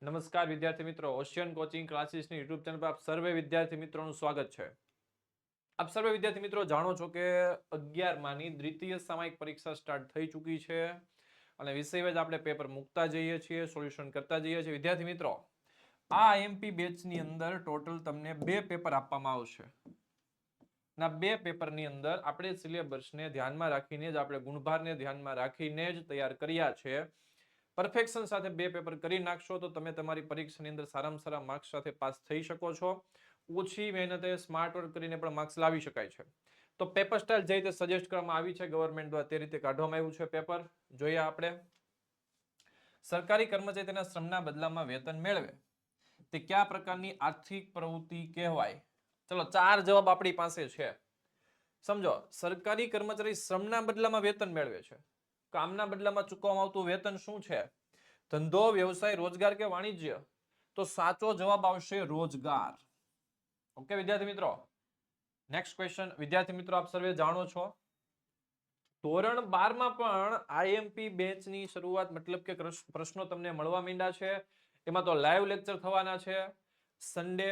નમસ્કાર વિદ્યાર્થી મિત્રો, ઓશિયન કોચિંગ ક્લાસીસની યુટ્યુબ ચેનલ પર આપ સર્વે વિદ્યાર્થી મિત્રોનું સ્વાગત છે. આપ સર્વે વિદ્યાર્થી મિત્રો જાણો છો કે 11માની દ્વિતીય સામયિક પરીક્ષા સ્ટાર્ટ થઈ ચૂકી છે અને વિષયવાઇઝ આપણે પેપર મૂકતા જઈએ છીએ, સોલ્યુશન કરતા જઈએ છીએ. વિદ્યાર્થી મિત્રો, આ આઈએમપી બેચની અંદર ટોટલ તમને 2 પેપર આપવામાં આવશે. ના 2 પેપરની અંદર આપણે સિલેબસને ધ્યાનમાં રાખીને જ, આપણે ગુણભારને ધ્યાનમાં રાખીને જ તૈયાર કર્યા છે. પરફેક્શન સાથે 2 પેપર કરી નાખશો તો તમે તમારી પરીક્ષાની અંદર સારામાં સારા માર્ક્સ સાથે પાસ થઈ શકો છો. ઓછી મહેનતે સ્માર્ટ વર્ક કરીને પણ માર્ક્સ લાવી શકાય છે. તો પેપર સ્ટાઇલ જે રીતે સજેસ્ટ કરવામાં આવી છે ગવર્મેન્ટ દ્વારા, તે રીતે કાઢવામાં આવ્યું છે પેપર. જોઈએ આપણે. સરકારી કર્મચારી તેના શ્રમના બદલામાં વેતન મેળવે તે કયા પ્રકારની આર્થિક પ્રવૃત્તિ કહેવાય? ચલો 4 જવાબ આપણી પાસે છે. સમજો, સરકારી કર્મચારી શ્રમના બદલામાં વેતન મેળવે છે. કામના બદલામાં ચૂકવવામાં આવતું વેતન શું છે? ધંધો, વ્યવસાય, રોજગાર કે વાણિજ્ય? તો સાચો જવાબ આવશે રોજગાર. ઓકે વિદ્યાર્થી મિત્રો. Next question. વિદ્યાર્થી મિત્રો, આપ સર્વે જાણો છો ધોરણ 12માં પણ આઈએમપી બેચની શરૂઆત, મતલબ કે પ્રશ્નો તમને મળવા માંડ્યા છે. એમાં તો લાઈવ લેક્ચર થવાના છે. સન્ડે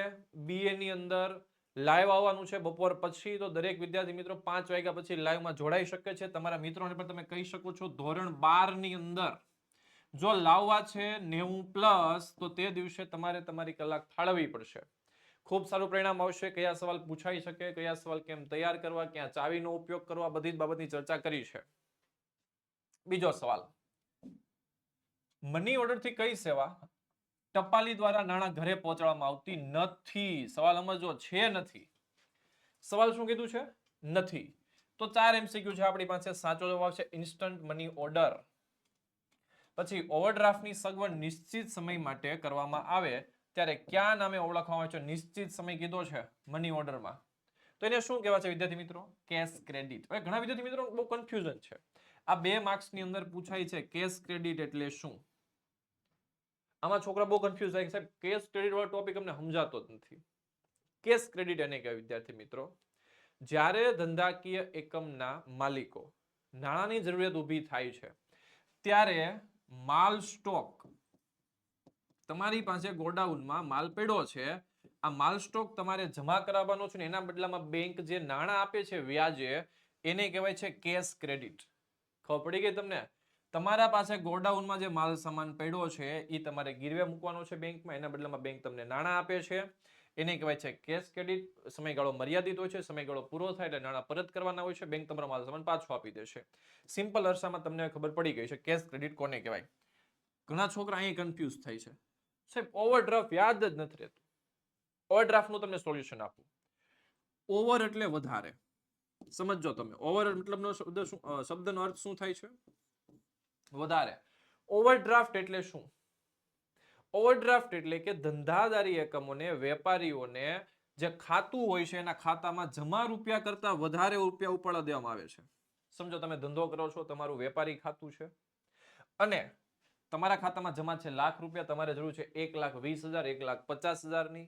બીએ ની અંદર લાઈવ આવવાનું છે બપોર પછી. તો દરેક વિદ્યાર્થી મિત્રો 5 વાગ્યા પછી લાઈવમાં જોડાઈ શકે છે. તમારા મિત્રોને પણ તમે કહી શકો છો ધોરણ 12 ની અંદર જો લાવવા છે 90+, તો તે દિવસે તમારે તમારી કલાક ફાળવવી પડશે. ખૂબ સારું પરિણામ આવશે. કયા સવાલ પૂછાઈ શકે, કયા સવાલ કેમ તૈયાર કરવા, ક્યાં ચાવીનો ઉપયોગ કરવા, બધી જ બાબતની ચર્ચા કરી છે. બીજો સવાલ. મની ઓર્ડરથી કઈ સેવા ટપાલી દ્વારા નાણાં ઘરે પહોંચાડવામાં આવતી નથી? સવાલ સમજો, છે નથી. સવાલ શું કીધું છે? નથી. તો 4 MCQ છે આપણી પાસે. સાચો જવાબ છે ઇન્સ્ટન્ટ મની ઓર્ડર. પછી ઓવરડ્રાફ્ટની સગવડ નિશ્ચિત સમય માટે કરવામાં આવે ત્યારે કયા નામે ઓળખવામાં આવે છે? નિશ્ચિત સમય કીધો છે મની ઓર્ડરમાં, તો એને શું કહેવાય છે વિદ્યાર્થી મિત્રો? Cache credit. હવે ઘણા વિદ્યાર્થી મિત્રો બહુ કન્ફ્યુઝન છે. આ 2 માર્ક્સની અંદર પૂછાય છે કેશ ક્રેડિટ એટલે શું. આમાં છોકરા બહુ કન્ફ્યુઝ થાય કે સાહેબ કેશ ક્રેડિટ વાળો ટોપિક અમને સમજાતો જ નથી. કેશ ક્રેડિટ એને કહેવાય વિદ્યાર્થી મિત્રો, જ્યારે ધંધાકીય એકમના માલિકો નાણાંની જરૂરિયાત ઊભી થાય છે ત્યારે માલ સ્ટોક, તમારી પાસે ગોડાઉનમાં માલ પડ્યો છે, આ માલ સ્ટોક તમારે જમા કરાવવાનો છે ને એના બદલામાં બેંક જે નાણાં આપે છે વ્યાજે, એને કહેવાય છે કેશ ક્રેડિટ. ખબર પડી ગઈ તમને? તમારા પાસે ગોડાઉનમાં જે માલ સામાન પડ્યો છે એ તમારે ગીરવે મૂકવાનો છે બેંકમાં, એના બદલામાં બેંક તમને નાણાં આપે છે, એને કહેવાય છે કેશ ક્રેડિટ. સમયગાળો મર્યાદિત હોય છે, સમયગાળો પૂરો થાય એટલે નાણાં પરત કરવાના હોય છે, બેંક તમારો માલ સામાન પાછો આપી દેશે. સિમ્પલ અરસામાં તમને ખબર પડી ગઈ છે કેશ ક્રેડિટ કોને કહેવાય. ઘણા છોકરા અહીં કન્ફ્યુઝ થાય છે, સાહેબ ઓવરડ્રાફ્ટ યાદ જ નથી રહેતું. ઓવરડ્રાફ્ટનું તમને સોલ્યુશન આપું. ઓવર એટલે વધારે. સમજો તમે, ઓવર મતલબનો શબ્દનો અર્થ શું થાય છે? વધારે. ઓવરડ્રાફ્ટ એટલે શું? ઓવરડ્રાફ્ટ એટલે કે ધંધાદારી એકમોને, વેપારીઓને જે ખાતું હોય છે એના ખાતામાં જમા રૂપિયા કરતા વધારે રૂપિયા ઉપાડવા દેવામાં આવે છે. સમજો તમે ધંધો કરો છો, તમારું વેપારી ખાતું છે અને તમારા ખાતામાં જમા છે ₹1,00,000, તમારે જરૂર છે 1,20,000, 1,50,000ની.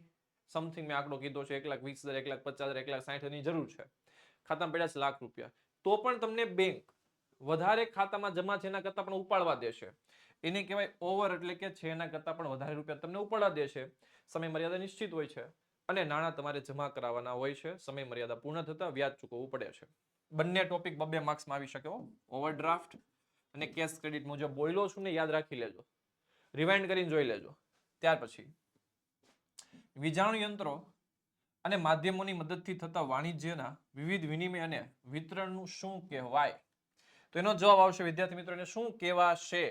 સમથિંગ મેં આંકડો કીધો છે 1,20,000, 1,50,000, 1,60,000ની જરૂર છે. ખાતામાં પડ્યા છે ₹1,00,000, તો પણ તમને બેંક વધારે ખાતામાં જમા છે એના કરતા પણ ઉપાડવા દેશે. એને કહેવાય ઓવર, એટલે કે છે એના કરતા પણ વધારે રૂપિયા તમને ઉપાડવા દેશે. સમય મર્યાદા નિશ્ચિત હોય છે અને નાણાં તમારે જમા કરાવવાના હોય છે. સમય મર્યાદા પૂર્ણ થતા વ્યાજ ચૂકવવું પડે છે. બંને ટોપિક 2 માર્ક્સમાં આવી શકે. ઓવરડ્રાફ્ટ અને કેશ ક્રેડિટ મુજબ બોલ્યો છું ને, યાદ રાખી લેજો, રિવાઇન્ડ કરીને જોઈ લેજો. ત્યાર પછી વીજાણુ યંત્રો અને માધ્યમોની મદદથી થતા વાણિજ્યના વિવિધ વિનિમય અને વિતરણનું શું કહેવાય? તો એનો જવાબ આવશે વિદ્યાર્થી મિત્રો, એને શું કહેવાશે?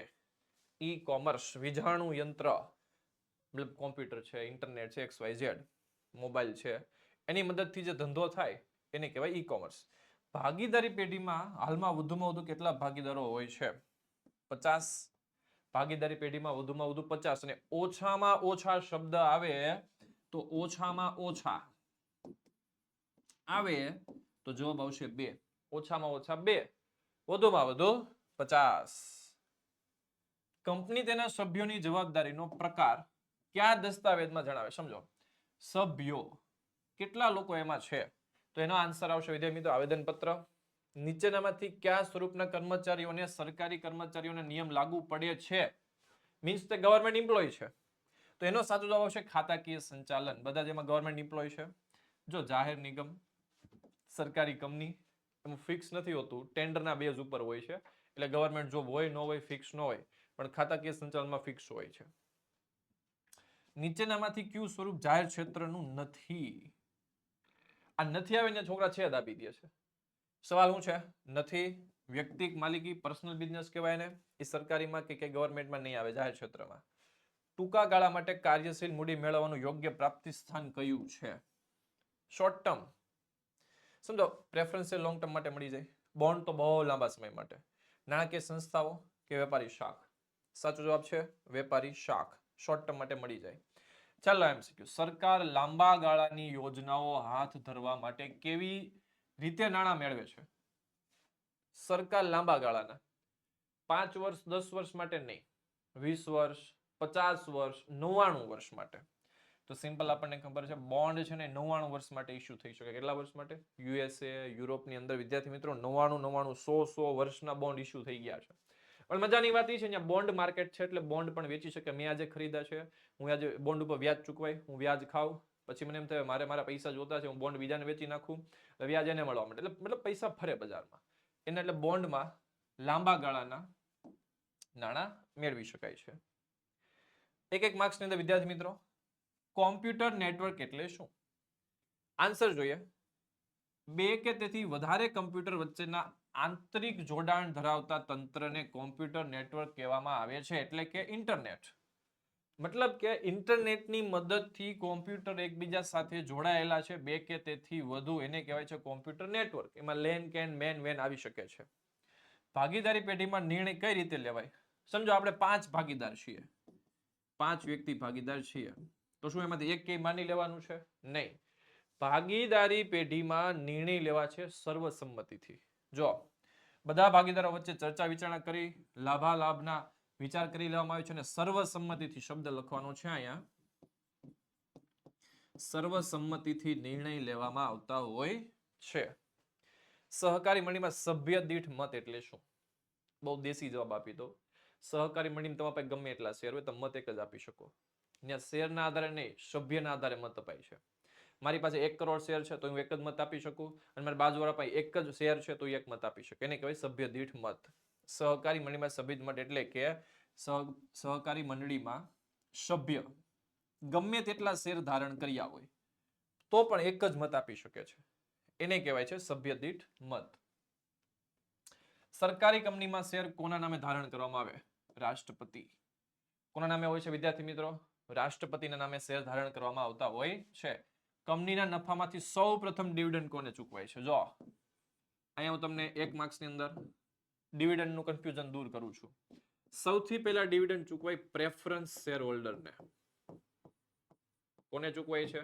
E commerce. વીજાણુ યંત્ર મતલબ કોમ્પ્યુટર છે, ઇન્ટરનેટ છે, XYZ મોબાઈલ છે, એની મદદથી જે ધંધો થાય એને કહેવાય ઈ કોમર્સ. ભાગીદારી પેઢીમાં હાલમાં વધુમાં વધુ કેટલા ભાગીદારો હોય છે? 50. ભાગીદારી પેઢીમાં વધુમાં વધુ 50 અને ઓછામાં ઓછા શબ્દ આવે તો ઓછામાં ઓછા આવે તો જવાબ આવશે 2. ઓછામાં ઓછા 2, વધુમાં વધુ 50. કંપની તેના સભ્યોની જવાબદારીનો પ્રકાર કયા દસ્તાવેજમાં જણાવે? સમજો, સભ્યો કેટલા લોકો એમાં છે, તો એનો આન્સર આવશે વિદ્યાર્થી મિત્રો આવેદનપત્ર. નીચેનામાંથી કયા સ્વરૂપના કર્મચારીઓને સરકારી કર્મચારીઓને નિયમ લાગુ પડે છે? મીન્સ તે ગવર્નમેન્ટ એમ્પ્લોય છે તો એનો સાચો જવાબ આવશે ખાતાકીય સંચાલન. બધા જેમાં ગવર્મેન્ટ એમ્પ્લોય છે, જો જાહેર નિગમ, સરકારી કંપની, એમાં ફિક્સ નથી હોતું, ટેન્ડરના બેઝ ઉપર હોય છે, એટલે ગવર્મેન્ટ જોબ હોય ન હોય ફિક્સ ન હોય, પણ ખાતાકીય સંચાલનમાં ફિક્સ હોય છે. નીચેનામાંથી કયું સ્વરૂપ જાહેર ક્ષેત્રનું નથી? આ નથી આવે ને છોકરા છે દાબી દે છે. સવાલ શું છે? નથી વ્યક્તિગત માલિકી, પર્સનલ બિઝનેસ કહેવાય ને, એ સરકારીમાં કે ગવર્મેન્ટમાં નહીં આવે, જાહેર ક્ષેત્રમાં. ટૂંકા ગાળા માટે કાર્યશીલ મૂડી મેળવવાનું યોગ્ય પ્રાપ્તિ સ્થાન કયું છે? શોર્ટ ટર્મ સમજો, પ્રેફરન્સ લોંગ ટર્મ માટે મળી જાય, બોન્ડ તો બહુ લાંબા સમય માટે, નાણાકીય સંસ્થાઓ કે વેપારી શાખ. સાચો જવાબ છે વેપારી શાખ, શોર્ટ ટર્મ માટે મળી જાય. ચાલો MCQ, સરકાર લાંબા ગાળાની યોજનાઓ હાથ ધરવા માટે કેવી રીતે નાણાં મેળવે છે? સરકાર લાંબા ગાળાના 5 વર્ષ 10 વર્ષ માટે નહીં, 20 વર્ષ 50 વર્ષ 99 વર્ષ માટે. તો સિમ્પલ આપણને ખબર છે, બોન્ડ છે ને 99 વર્ષ માટે ઇસ્યુ થઈ શકે. કેટલા વર્ષ માટે? USA, યુરોપની અંદર વિદ્યાર્થી મિત્રો 99 100 વર્ષના બોન્ડ ઇસ્યુ થઈ ગયા છે. પણ મજાની વાત એ છે, અહીંયા બોન્ડ માર્કેટ છે, એટલે બોન્ડ પણ વેચી શકે. મેં આજે ખરીદ્યા છે, હું આજે બોન્ડ ઉપર વ્યાજ ચૂકવાય, હું વ્યાજ ખાઉં, પછી મને એમ થાય મારા પૈસા જોતા છે, હું બોન્ડ બીજાને વેચી નાખું, વ્યાજ એને મળવા માટે, એટલે મતલબ પૈસા ફરે બજારમાં. એને એટલે બોન્ડમાં લાંબા ગાળાના નાણાં મેળવી શકાય છે. એક માર્ક્સની અંદર વિદ્યાર્થી મિત્રો, કોમ્પ્યુટર નેટવર્ક એટલે શું? આન્સર જોઈએ. બે કે તેથી વધારે કમ્પ્યુટર વચ્ચેના આંતરિક જોડાણ ધરાવતા તંત્રને કોમ્પ્યુટર નેટવર્ક કહેવામાં આવે છે, એટલે કે ઇન્ટરનેટ. મતલબ કે ઇન્ટરનેટની મદદથી કોમ્પ્યુટર એકબીજા સાથે જોડાયેલા છે, બે કે તેથી વધુ, એને કહેવાય છે કોમ્પ્યુટર નેટવર્ક. એમાં લેન કેન મેન વેન આવી શકે છે. ભાગીદારી પેઢીમાં નિર્ણય કઈ રીતે લેવાય? સમજો આપણે 5 ભાગીદાર છીએ, 5 વ્યક્તિ ભાગીદાર છીએ, તો શું એમાંથી એક કે માની લેવાનું છે? નહીં. ભાગીદારી પેઢીમાં નિર્ણય લેવા છે સર્વસંમતિથી. જો બધા ભાગીદારો વચ્ચે ચર્ચા વિચારણા કરી, લાભાલાભના વિચાર કરી લેવામાં આવે છે, અને સર્વસંમતિથી શબ્દ લખવાનો છે અહીંયા, સર્વસંમતિથી નિર્ણય લેવામાં આવતા હોય છે. સહકારી મંડળીમાં સભ્ય દીઠ મત એટલે શું? બહુ દેશી જવાબ આપી દો. સહકારી મંડળીમાં તમારા પાસે ગમે એટલા શેર હોય, તમે મત એક જ આપી શકો. ત્યાં શેરના આધારે નહીં, સભ્યના આધારે મત અપાય છે. મારી પાસે 1 કરોડ શેર છે, તો હું એક જ મત આપી શકું, અને મારી બાજુવાળા પાસે એક જ શેર છે, તો એક મત આપી શકે. એને કહેવાય સભ્ય દીઠ મત. સહકારી મંડળીમાં સભ્ય મત એટલે કે સહકારી મંડળીમાં સભ્ય ગમે તેટલા શેર ધારણ કર્યા હોય, તો પણ એક જ મત આપી શકે છે. એને કહેવાય છે સભ્ય દીઠ મત. સરકારી કંપનીમાં શેર કોના નામે ધારણ કરવામાં આવે? રાષ્ટ્રપતિ. કોના નામે હોય છે વિદ્યાર્થી મિત્રો? રાષ્ટ્રપતિના નામે શેર ધારણ કરવામાં આવતા હોય છે. કંપનીના નફામાંથી સૌપ્રથમ ડિવિડન્ડ કોને ચૂકવાય છે? જો અહીંયા હું તમને 1 માર્ક્સની અંદર ડિવિડન્ડનું કન્ફ્યુઝન દૂર કરું છું. સૌથી પહેલા ડિવિડન્ડ ચૂકવાય પ્રેફરન્સ શેર હોલ્ડરને. કોને ચૂકવાય છે?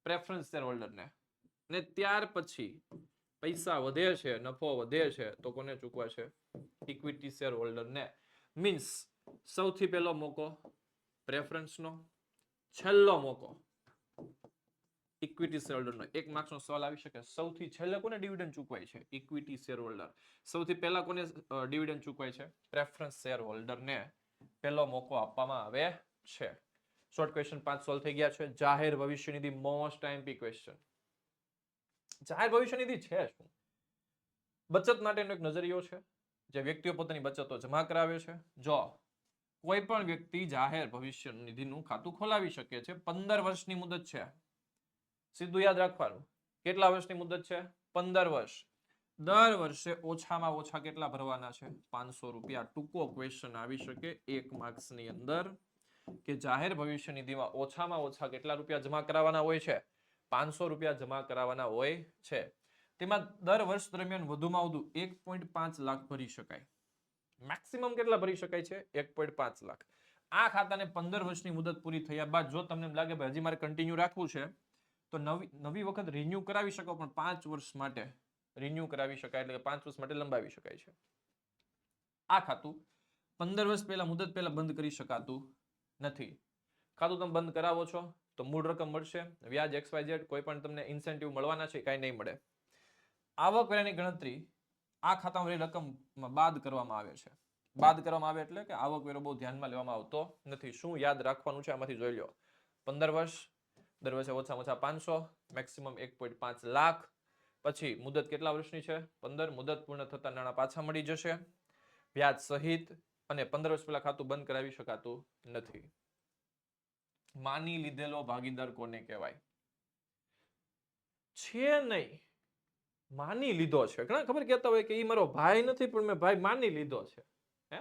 પ્રેફરન્સ શેર હોલ્ડરને. ને ત્યાર પછી પૈસા વધે છે, નફો વધે છે, તો કોને ચૂકવા છે? Equity share હોલ્ડરને. મીન્સ સૌથી પહેલો મોકો પ્રેફરન્સનો, છેલ્લો મોકો ઇક્વિટી શેર હોલ્ડરનો. 1 માર્ક્સનો સવાલ આવી શકે, સૌથી છેલ્લે કોને ડિવિડન્ડ ચૂકવાય છે? Equity share holder. સૌથી પહેલા કોને ડિવિડન્ડ ચૂકવાય છે? પ્રેફરન્સ શેર હોલ્ડરને પહેલો મોકો આપવામાં આવે છે. શોર્ટ ક્વેશ્ચન 5 સોલ્વ થઈ ગયા છે. જાહેર ભવિષ્ય નિધિ, મોસ્ટ આઈએમપી ક્વેશ્ચન. જાહેર ભવિષ્ય નિધિ છે શું? બચત માટેનો એક નજરિયો છે, જે વ્યક્તિઓ પોતાની બચતો જમા કરાવે છે. જો કોઈ પણ વ્યક્તિ જાહેર ભવિષ્ય નિધિનું ખાતું ખોલાવી શકે છે. 15 વર્ષની મુદત છે. સીધું યાદ રાખવાનું. કેટલા વર્ષની મુદત છે? 15 વર્ષ. દર વર્ષે ઓછામાં ઓછા કેટલા ભરવાના છે? 500 રૂપિયા. ટૂંકો ક્વેશ્ચન આવી શકે 1 માર્ક્સની અંદર, કે જાહેર ભવિષ્ય નિધિમાં ઓછામાં ઓછા કેટલા રૂપિયા જમા કરાવવાના હોય છે? 500 રૂપિયા જમા કરાવવાના હોય છે. તેમાં દર વર્ષ દરમિયાન વધુમાં વધુ 1.5 લાખ ભરી શકાય. મેક્સિમમ કેટલા ભરી શકાય છે? 1.5 લાખ. આ ખાતાને 15 વર્ષની મુદત પૂરી થયા બાદ જો તમને એમ લાગે હજી મારે કન્ટિન્યુ રાખવું છે, તો નવી વખત રિન્યુ કરાવી શકો, પણ 5 વર્ષ માટે રિન્યુ કરાવી શકાય, એટલે કે 5 વર્ષ માટે લંબાવી શકાય છે. આ ખાતું 15 વર્ષ પહેલા મુદત પહેલા બંધ કરી શકાતું નથી. ખાતું તમે બંધ કરાવો છો તો મૂળ રકમ મળશે, વ્યાજ XYZ, કોઈ પણ તમને ઇન્સેન્ટિવ મળવાના છે, કાંઈ નહીં મળે. આવકવેરાની ગણતરી આ ખાતામાં રકમ બાદ કરવામાં આવે છે. બાદ કરવામાં આવે એટલે કે આવકવેરો બહુ ધ્યાનમાં લેવામાં આવતો નથી. શું યાદ રાખવાનું છે આમાંથી જોઈ લો. 15 વર્ષ, દર વર્ષે ઓછામાં ઓછા 500, મેક્સિમમ 1.5 લાખ. પછી મુદત કેટલા વર્ષની છે? 15. મુદત પૂર્ણ થતા નાણાં પાછા મળી જશે વ્યાજ સહિત, અને 15 વર્ષ પહેલા ખાતું બંધ કરાવી શકાતું નથી. માની લીધેલો ભાગીદાર કોને કહેવાય? છે નહીં, માની લીધો છે. ઘણા ખબર કહેતા હોય કે એ મારો ભાઈ નથી પણ મેં ભાઈ માની લીધો છે. હે,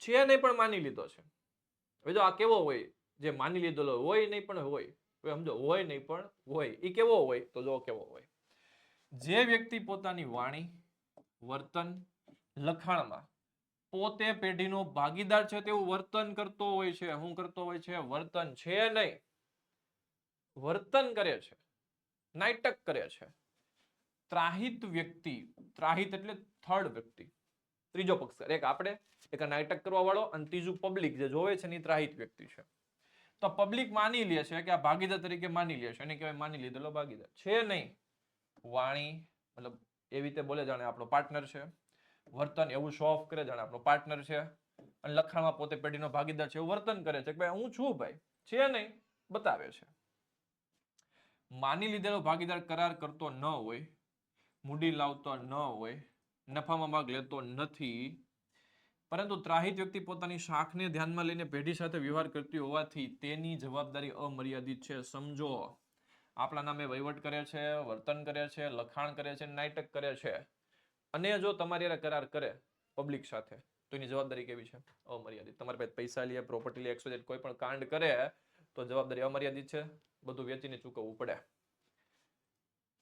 છે નહીં પણ માની લીધો છે. હવે જો આ કેવો હોય? જે માની લીધેલો હોય નહીં પણ હોય. સમજો, હોય નહીં પણ હોય. એ કેવો હોય? તો જો કેવો હોય. જે વ્યક્તિ પોતાની વાણી, વર્તન, લખાણમાં પોતે પેઢીનો ભાગીદાર છે તેવું વર્તન કરતો હોય છે. શું કરતો હોય છે? વર્તન. છે નહીં, વર્તન કરે છે, નાટક કરે છે. ત્રાહિત વ્યક્તિ, ત્રાહિત એટલે થર્ડ વ્યક્તિ, ત્રીજો પક્ષકાર. એક આપણે, એક નાટક કરવા વાળો, અને ત્રીજું પબ્લિક જે જોવે છે ને ત્રાહિત વ્યક્તિ છે. તો પબ્લિક માની લે છે કે આ ભાગીદાર તરીકે માની લે છે, એને કહેવાય માની લીધેલો ભાગીદાર. છે નહીં, વાણી મતલબ એવી રીતે બોલે જાણે આપણો પાર્ટનર છે, વર્તન એવું શો ઓફ કરે જાણે આપણો પાર્ટનર છે, અને લખાણમાં પોતે પેઢીનો ભાગીદાર છે એવું વર્તન કરે છે કે ભાઈ હું છું ભાઈ. છે નહીં, બતાવે છે. માની લીધેલો ભાગીદાર કરાર કરતો ન હોય, મૂડી લાવતો ન હોય, નફામાં ભાગ લેતો નથી, પરંતુ ત્રાહિત વ્યક્તિ પોતાની શાખને ધ્યાનમાં લઈને પેઢી સાથે વ્યવહાર કરતી હોવાથી તેની જવાબદારી અમર્યાદિત છે. સમજો, આપણા નામે વહીવટ કરે છે, વર્તન કરે છે, લખાણ કરે છે, નાટક કરે છે, અને જો તમારી હારે કરાર કરે પબ્લિક સાથે તો એની જવાબદારી કેવી છે? અમર્યાદિત. તમારી પાસે પૈસા લે, પ્રોપર્ટી લે, XYZ કોઈ પણ કાંડ કરે તો જવાબદારી અમર્યાદિત છે, બધું વેચીને ચૂકવવું પડે.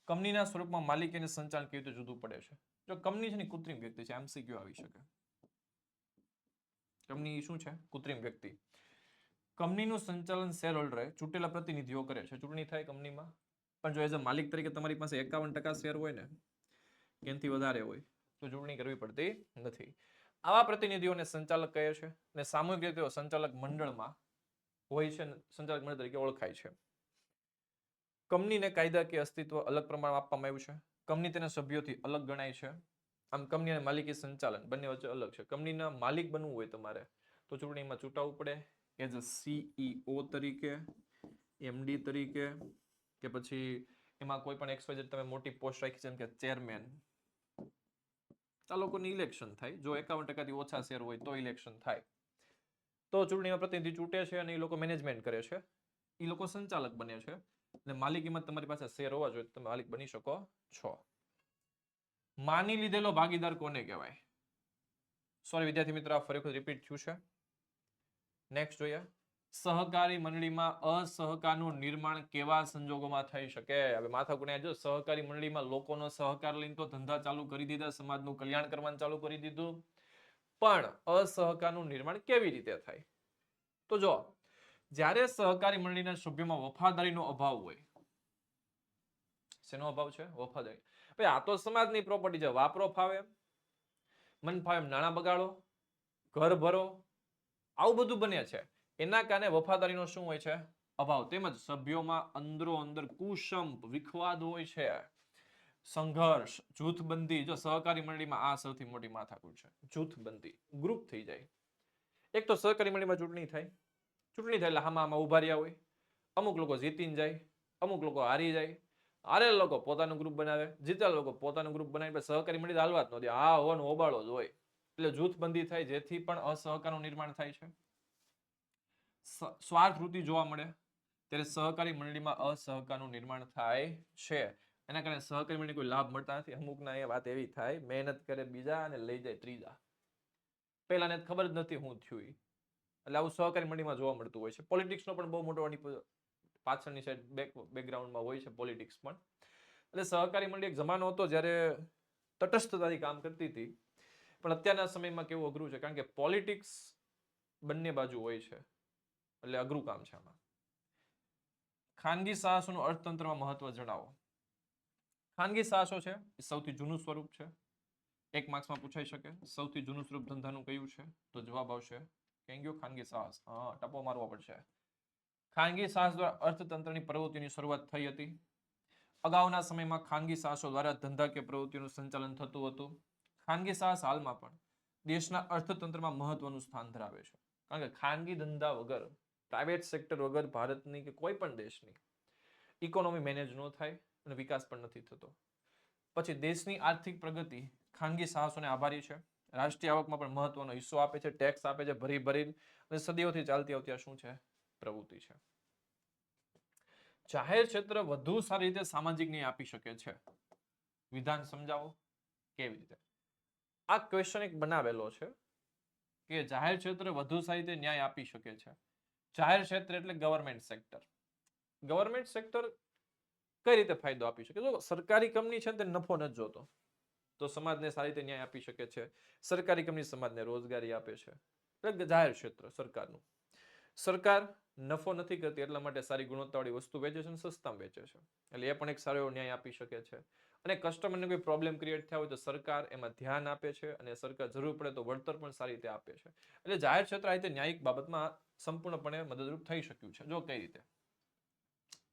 કંપનીના સ્વરૂપમાં માલિકી અને સંચાલન કેવી રીતે જુદું પડે છે? જો કંપની છે ને કૃત્રિમ વ્યક્તિ છે, MCQ આવી શકે. કંપની શું છે? કૃત્રિમ વ્યક્તિ. કંપનીનું સંચાલન શેર હોલ્ડરે ચૂંટેલા પ્રતિનિધિઓ કરે છે. ચૂંટણી થાય કંપનીમાં, પણ જો એઝ અ માલિક તરીકે તમારી પાસે 51% શેર હોય ને, એનાથી વધારે હોય તો ચૂંટણી કરવી પડતી નથી. આવા પ્રતિનિધિઓને સંચાલક કહે છે, અને સામૂહિક રીતે તેઓ સંચાલક મંડળમાં હોય છે, સંચાલક મંડળ તરીકે ઓળખાય છે. કંપનીને કાયદાકીય અસ્તિત્વ અલગ પ્રમાણમાં આપવામાં આવ્યું છે. કંપની તેના સભ્યોથી અલગ ગણાય છે. આમ કંપની અને માલિકી સંચાલન બંને વચ્ચે અલગ છે. કંપનીના માલિક બનવું હોય તમારે તો ચૂંટણીમાં ચૂંટાવવું પડે, એઝ અ CEO તરીકે, MD તરીકે, કે પછી એમાં કોઈ પણ XYZ તમે મોટી પોસ્ટ રાખી છે, જેમ કે ચેરમેન, આ લોકોની ઇલેક્શન થાય. જો 51% થી ઓછા શેર હોય તો ઇલેક્શન થાય. તો ચૂંટણીમાં પ્રતિનિધિ ચૂંટે છે અને એ લોકો મેનેજમેન્ટ કરે છે, એ લોકો સંચાલક બને છે. અને માલિકીમાં તમારી પાસે શેર હોવા જોઈએ તમે માલિક બની શકો છો. માની લીધેલો ભાગીદાર કોને કહેવાય? સોરી વિદ્યાર્થી મિત્રો, આ ફરી વખત રિપીટ થયું છે. નેક્સ્ટ જોઈએ. સહકારી મંડળીમાં અસહકારનું નિર્માણ કેવા સંજોગોમાં થઈ શકે? હવે માથાકૂટ જો સહકારી મંડળીમાં લોકોનો સહકાર લઈને તો ધંધા ચાલુ કરી દીધા, સમાજનું કલ્યાણ કરવાનું ચાલુ કરી દીધું, પણ અસહકારનું નિર્માણ કેવી રીતે થાય? તો જો, જ્યારે સહકારી મંડળીના સભ્યોમાં વફાદારીનો અભાવ હોય. શેનો અભાવ છે? વફાદારી. ભાઈ આ તો સમાજની પ્રોપર્ટી છે, વાપરો ફાવે, મન ફાવે એમ નાણાં બગાડો, ઘર ભરો, આવું બધું બને છે. એના કારણે વફાદારીનો શું હોય છે? અભાવ. તેમજ સભ્યોમાં અંદરો અંદર કુસંપ, વિખવાદ હોય છે, સંઘર્ષ, જૂથબંધી. જો સહકારી મંડળીમાં આ સૌથી મોટી માથાકૂટ છે, જૂથબંધી, ગ્રુપ થઈ જાય. એક તો સહકારી મંડળીમાં ચૂંટણી થાય, ચૂંટણી થાય એટલે આમાં ઉભા રહ્યા હોય, અમુક લોકો જીતીને જાય, અમુક લોકો હારી જાય, હારેલા લોકો પોતાનું ગ્રુપ બનાવે, જીતેલા લોકો પોતાનું ગ્રુપ બનાવી, સહકારી મંડળી હાલવા જ નથી, આ હોવાનો હોબાળો જ હોય. એટલે જૂથબંધી થાય, જેથી પણ અસહકારનું નિર્માણ થાય છે. સ્વાર્થ વૃત્તિ જોવા મળે, ત્યારે સહકારી મંડળીમાં અસહકારનું નિર્માણ થાય છે. એના કારણે સહકારી મંડળી કોઈ લાભ મળતા નથી. અમુકના એ વાત એવી થાય, મહેનત કરે બીજા અને લઈ જાય ત્રીજા. પેલાને ખબર જ નથી હું થયું. એટલે આવું સહકારી મંડળીમાં જોવા મળતું હોય છે. પોલિટિક્સનો પણ બહુ મોટો પાછળની સાઈડ બેકગ્રાઉન્ડમાં હોય છે પોલિટિક્સ પણ. એટલે સહકારી મંડળી એક જમાનો હતો જ્યારે તટસ્થતાથી કામ કરતી હતી, પણ અત્યારના સમયમાં કેવું અઘરું છે, કારણ કે પોલિટિક્સ બંને બાજુ હોય છે, એટલે અઘરું કામ છે આમાં. ખાનગી સાહસોનું અર્થતંત્રમાં મહત્વ જણાવો. ખાનગી સાહસો છે એ સૌથી જૂનું સ્વરૂપ છે. 1 માર્ક્સમાં પૂછાઈ શકે. સૌથી જૂનું સ્વરૂપ ધંધાનું કયું છે? તો જવાબ આવશે ખાનગી સાહસ. હા, ટપો મારવો પડશે. ખાનગી સાહસ દ્વારા અર્થતંત્રની પ્રવૃત્તિની શરૂઆત થઈ હતી. અગાઉના સમયમાં ખાનગી સાહસો દ્વારા ધંધાકીય પ્રવૃત્તિનું સંચાલન થતું હતું. ખાનગી સાહસ હાલમાં પણ દેશના અર્થતંત્રમાં મહત્વનું સ્થાન ધરાવે છે. કારણ કે ખાનગી ધંધા વગર, પ્રાઇવેટ સેક્ટર વગર ભારતની કે કોઈ પણ દેશની ઇકોનોમી મેનેજ ન થાય અને વિકાસ પણ નથી થતો. પછી દેશની આર્થિક પ્રગતિ ખાનગી સાહસોને આભારી છે. રાષ્ટ્રીય આવકમાં પણ મહત્વનો હિસ્સો આપે છે, ટેક્સ આપે છે ભરી ભરી, અને સદીઓથી ચાલતી આવતી આ શું છે? પ્રવૃત્તિ છે. જાહેર ક્ષેત્ર વધુ સારી રીતે સામાજિક ન્યાય આપી શકે છે. વિધાન સમજાવો કેવી રીતે. આ ક્વેશ્ચન એક બનાવેલો છે કે જાહેર ક્ષેત્ર વધુ સારી રીતે ન્યાય આપી શકે છે. જાહેર ક્ષેત્ર એટલે ગવર્મેન્ટ સેક્ટર. ગવર્મેન્ટ સેક્ટર કઈ રીતે ફાયદો આપી શકે? જો સરકારી કંપની છે તે નફો નથી જોતો, તો સમાજને સારી રીતે ન્યાય આપી શકે છે. સરકારી કંપની સમાજને રોજગારી આપે છે. એટલે જાહેર ક્ષેત્ર સરકારનું. સરકાર નફો નથી કરતી એટલા માટે સારી ગુણવત્તાવાળી વસ્તુ વેચે છે અને સસ્તામાં વેચે છે, એટલે એ પણ એક સારો એવો ન્યાય આપી શકે છે. અને કસ્ટમરને કોઈ પ્રોબ્લેમ ક્રિએટ થયા હોય તો સરકાર એમાં ધ્યાન આપે છે, અને સરકાર જરૂર પડે તો વળતર પણ સારી રીતે આપે છે. એટલે જાહેર ક્ષેત્ર આ રીતે ન્યાયિક બાબતમાં સંપૂર્ણપણે મદદરૂપ થઈ શક્યું છે. જો કઈ રીતે.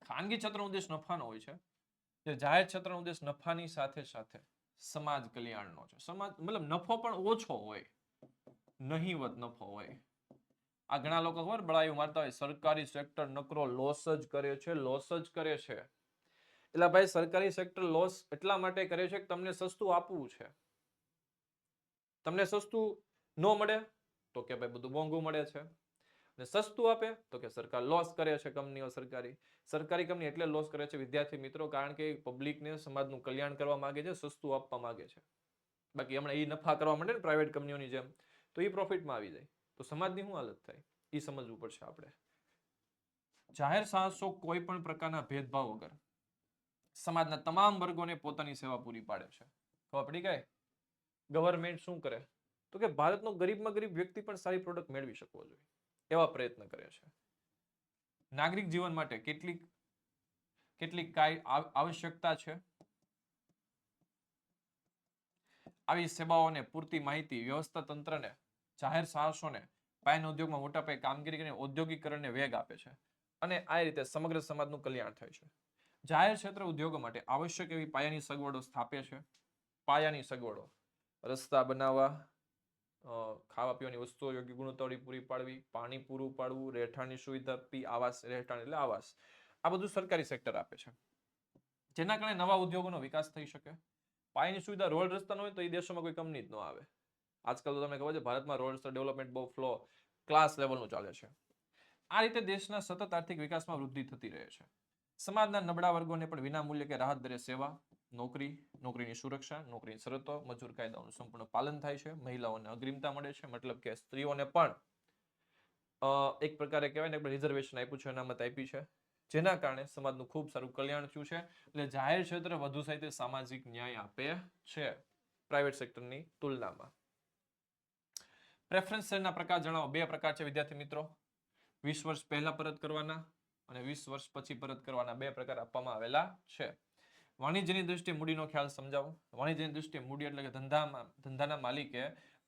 ખાનગી ક્ષેત્રનો ઉદ્દેશ નફાનો હોય છે, જે જાહેર ક્ષેત્રનો ઉદ્દેશ નફાની સાથે સાથે સમાજ કલ્યાણનો છે. સમાજ મતલબ નફો પણ ઓછો હોય, નહીવત નફો હોય. આ ઘણા લોકો ખબર બળાયું મારતા હોય, સરકારી સેક્ટર નકરો લોસ જ કરે છે, લોસ જ કરે છે. એટલે ભાઈ સરકારી સેક્ટર લોસ એટલા માટે કરે છે કે તમને સસ્તું આપવું છે. તમને સસ્તું ન મળે તો કે ભાઈ બધું મોંઘું મળે છે. અને સસ્તું આપે તો કે સરકાર લોસ કરે છે. કંપનીઓ સરકારી કંપની એટલે લોસ કરે છે વિદ્યાર્થી મિત્રો, કારણ કે પબ્લિકને સમાજનું કલ્યાણ કરવા માંગે છે, સસ્તું આપવા માંગે છે. બાકી હમણાં એ નફા કરવા માંડે ને પ્રાઇવેટ કંપનીઓની જેમ, તો એ પ્રોફિટમાં આવી જાય તો સમાજની શું હાલત થાય એ સમજવું પડશે આપણે. જાહેર સાહસો કોઈ પણ પ્રકારના ભેદભાવ વગર સમાજના તમામ વર્ગોને પોતાની સેવા પૂરી પાડે છે. ખબર પડી ગઈ? ગવર્મેન્ટ શું કરે તો કે ભારતનો ગરીબમાં ગરીબ વ્યક્તિ પણ સારી પ્રોડક્ટ મેળવી શકવો જોઈએ એવા પ્રયત્ન કરે છે. નાગરિક જીવન માટે કેટલીક આવશ્યકતા છે. આવી સેવાઓને પૂરતી માહિતી વ્યવસ્થા તંત્રને, જાહેર સાહસોને, પાયાના ઉદ્યોગમાં મોટા પાયે કામગીરી કરીને ઔદ્યોગિકરણને વેગ આપે છે. અને આ રીતે સમગ્ર સમાજનું કલ્યાણ થાય છે. જાહેર ક્ષેત્ર ઉદ્યોગો માટે આવશ્યક એવી પાયાની સગવડો સ્થાપે છે. પાયાની સગવડો, રસ્તા બનાવવા, ખાવા પીવાની વસ્તુઓ યોગ્ય ગુણવત્તાવાળી પૂરી પાડવી, પાણી પૂરું પાડવું, રહેઠાણની સુવિધા આપવી, આવાસ, રહેઠાણ એટલે આવાસ, આ બધું સરકારી સેક્ટર આપે છે. જેના કારણે નવા ઉદ્યોગોનો વિકાસ થઈ શકે. પાયાની સુવિધા, રોડ રસ્તા ન હોય તો એ દેશોમાં કોઈ કંપની જ ન આવે. આજકાલ તો તમને ખબર છે ભારતમાં રોડ રસ્તા ડેવલપમેન્ટ બહુ ફ્લો ક્લાસ લેવલનું ચાલે છે. આ રીતે દેશના સતત આર્થિક વિકાસમાં વૃદ્ધિ થતી રહે છે. સમાજના નબળા વર્ગોને પણ વિના મૂલ્યે કે રાહત દરે સેવા, નોકરીની સુરક્ષા, નોકરીની શરતો, મજૂર કાયદાઓનું સંપૂર્ણ પાલન થાય છે. મહિલાઓને અગ્રિમતા મળે છે, મતલબ કે સ્ત્રીઓને પણ એક પ્રકારે કહેવાય ને રિઝર્વેશન આપ્યું છે, અનામત આપી છે, જેના કારણે સમાજનું ખૂબ સારું કલ્યાણ થયું છે. એટલે જાહેર ક્ષેત્ર વધુ સારી સામાજિક ન્યાય આપે છે પ્રાઇવેટ સેક્ટરની તુલનામાં. પ્રેફરન્સ શેરના પ્રકાર જણાવો. બે પ્રકાર છે વિદ્યાર્થી મિત્રો. 20 વર્ષ પહેલા પરત કરવાના અને 20 વર્ષ પછી પરત કરવાના, બે પ્રકાર આપવામાં આવેલા છે. વાણિજ્યની દ્રષ્ટિએ મૂડીનો ખ્યાલ સમજાવો. વાણિજ્યની દ્રષ્ટિએ મૂડી એટલે કે ધંધાના માલિકે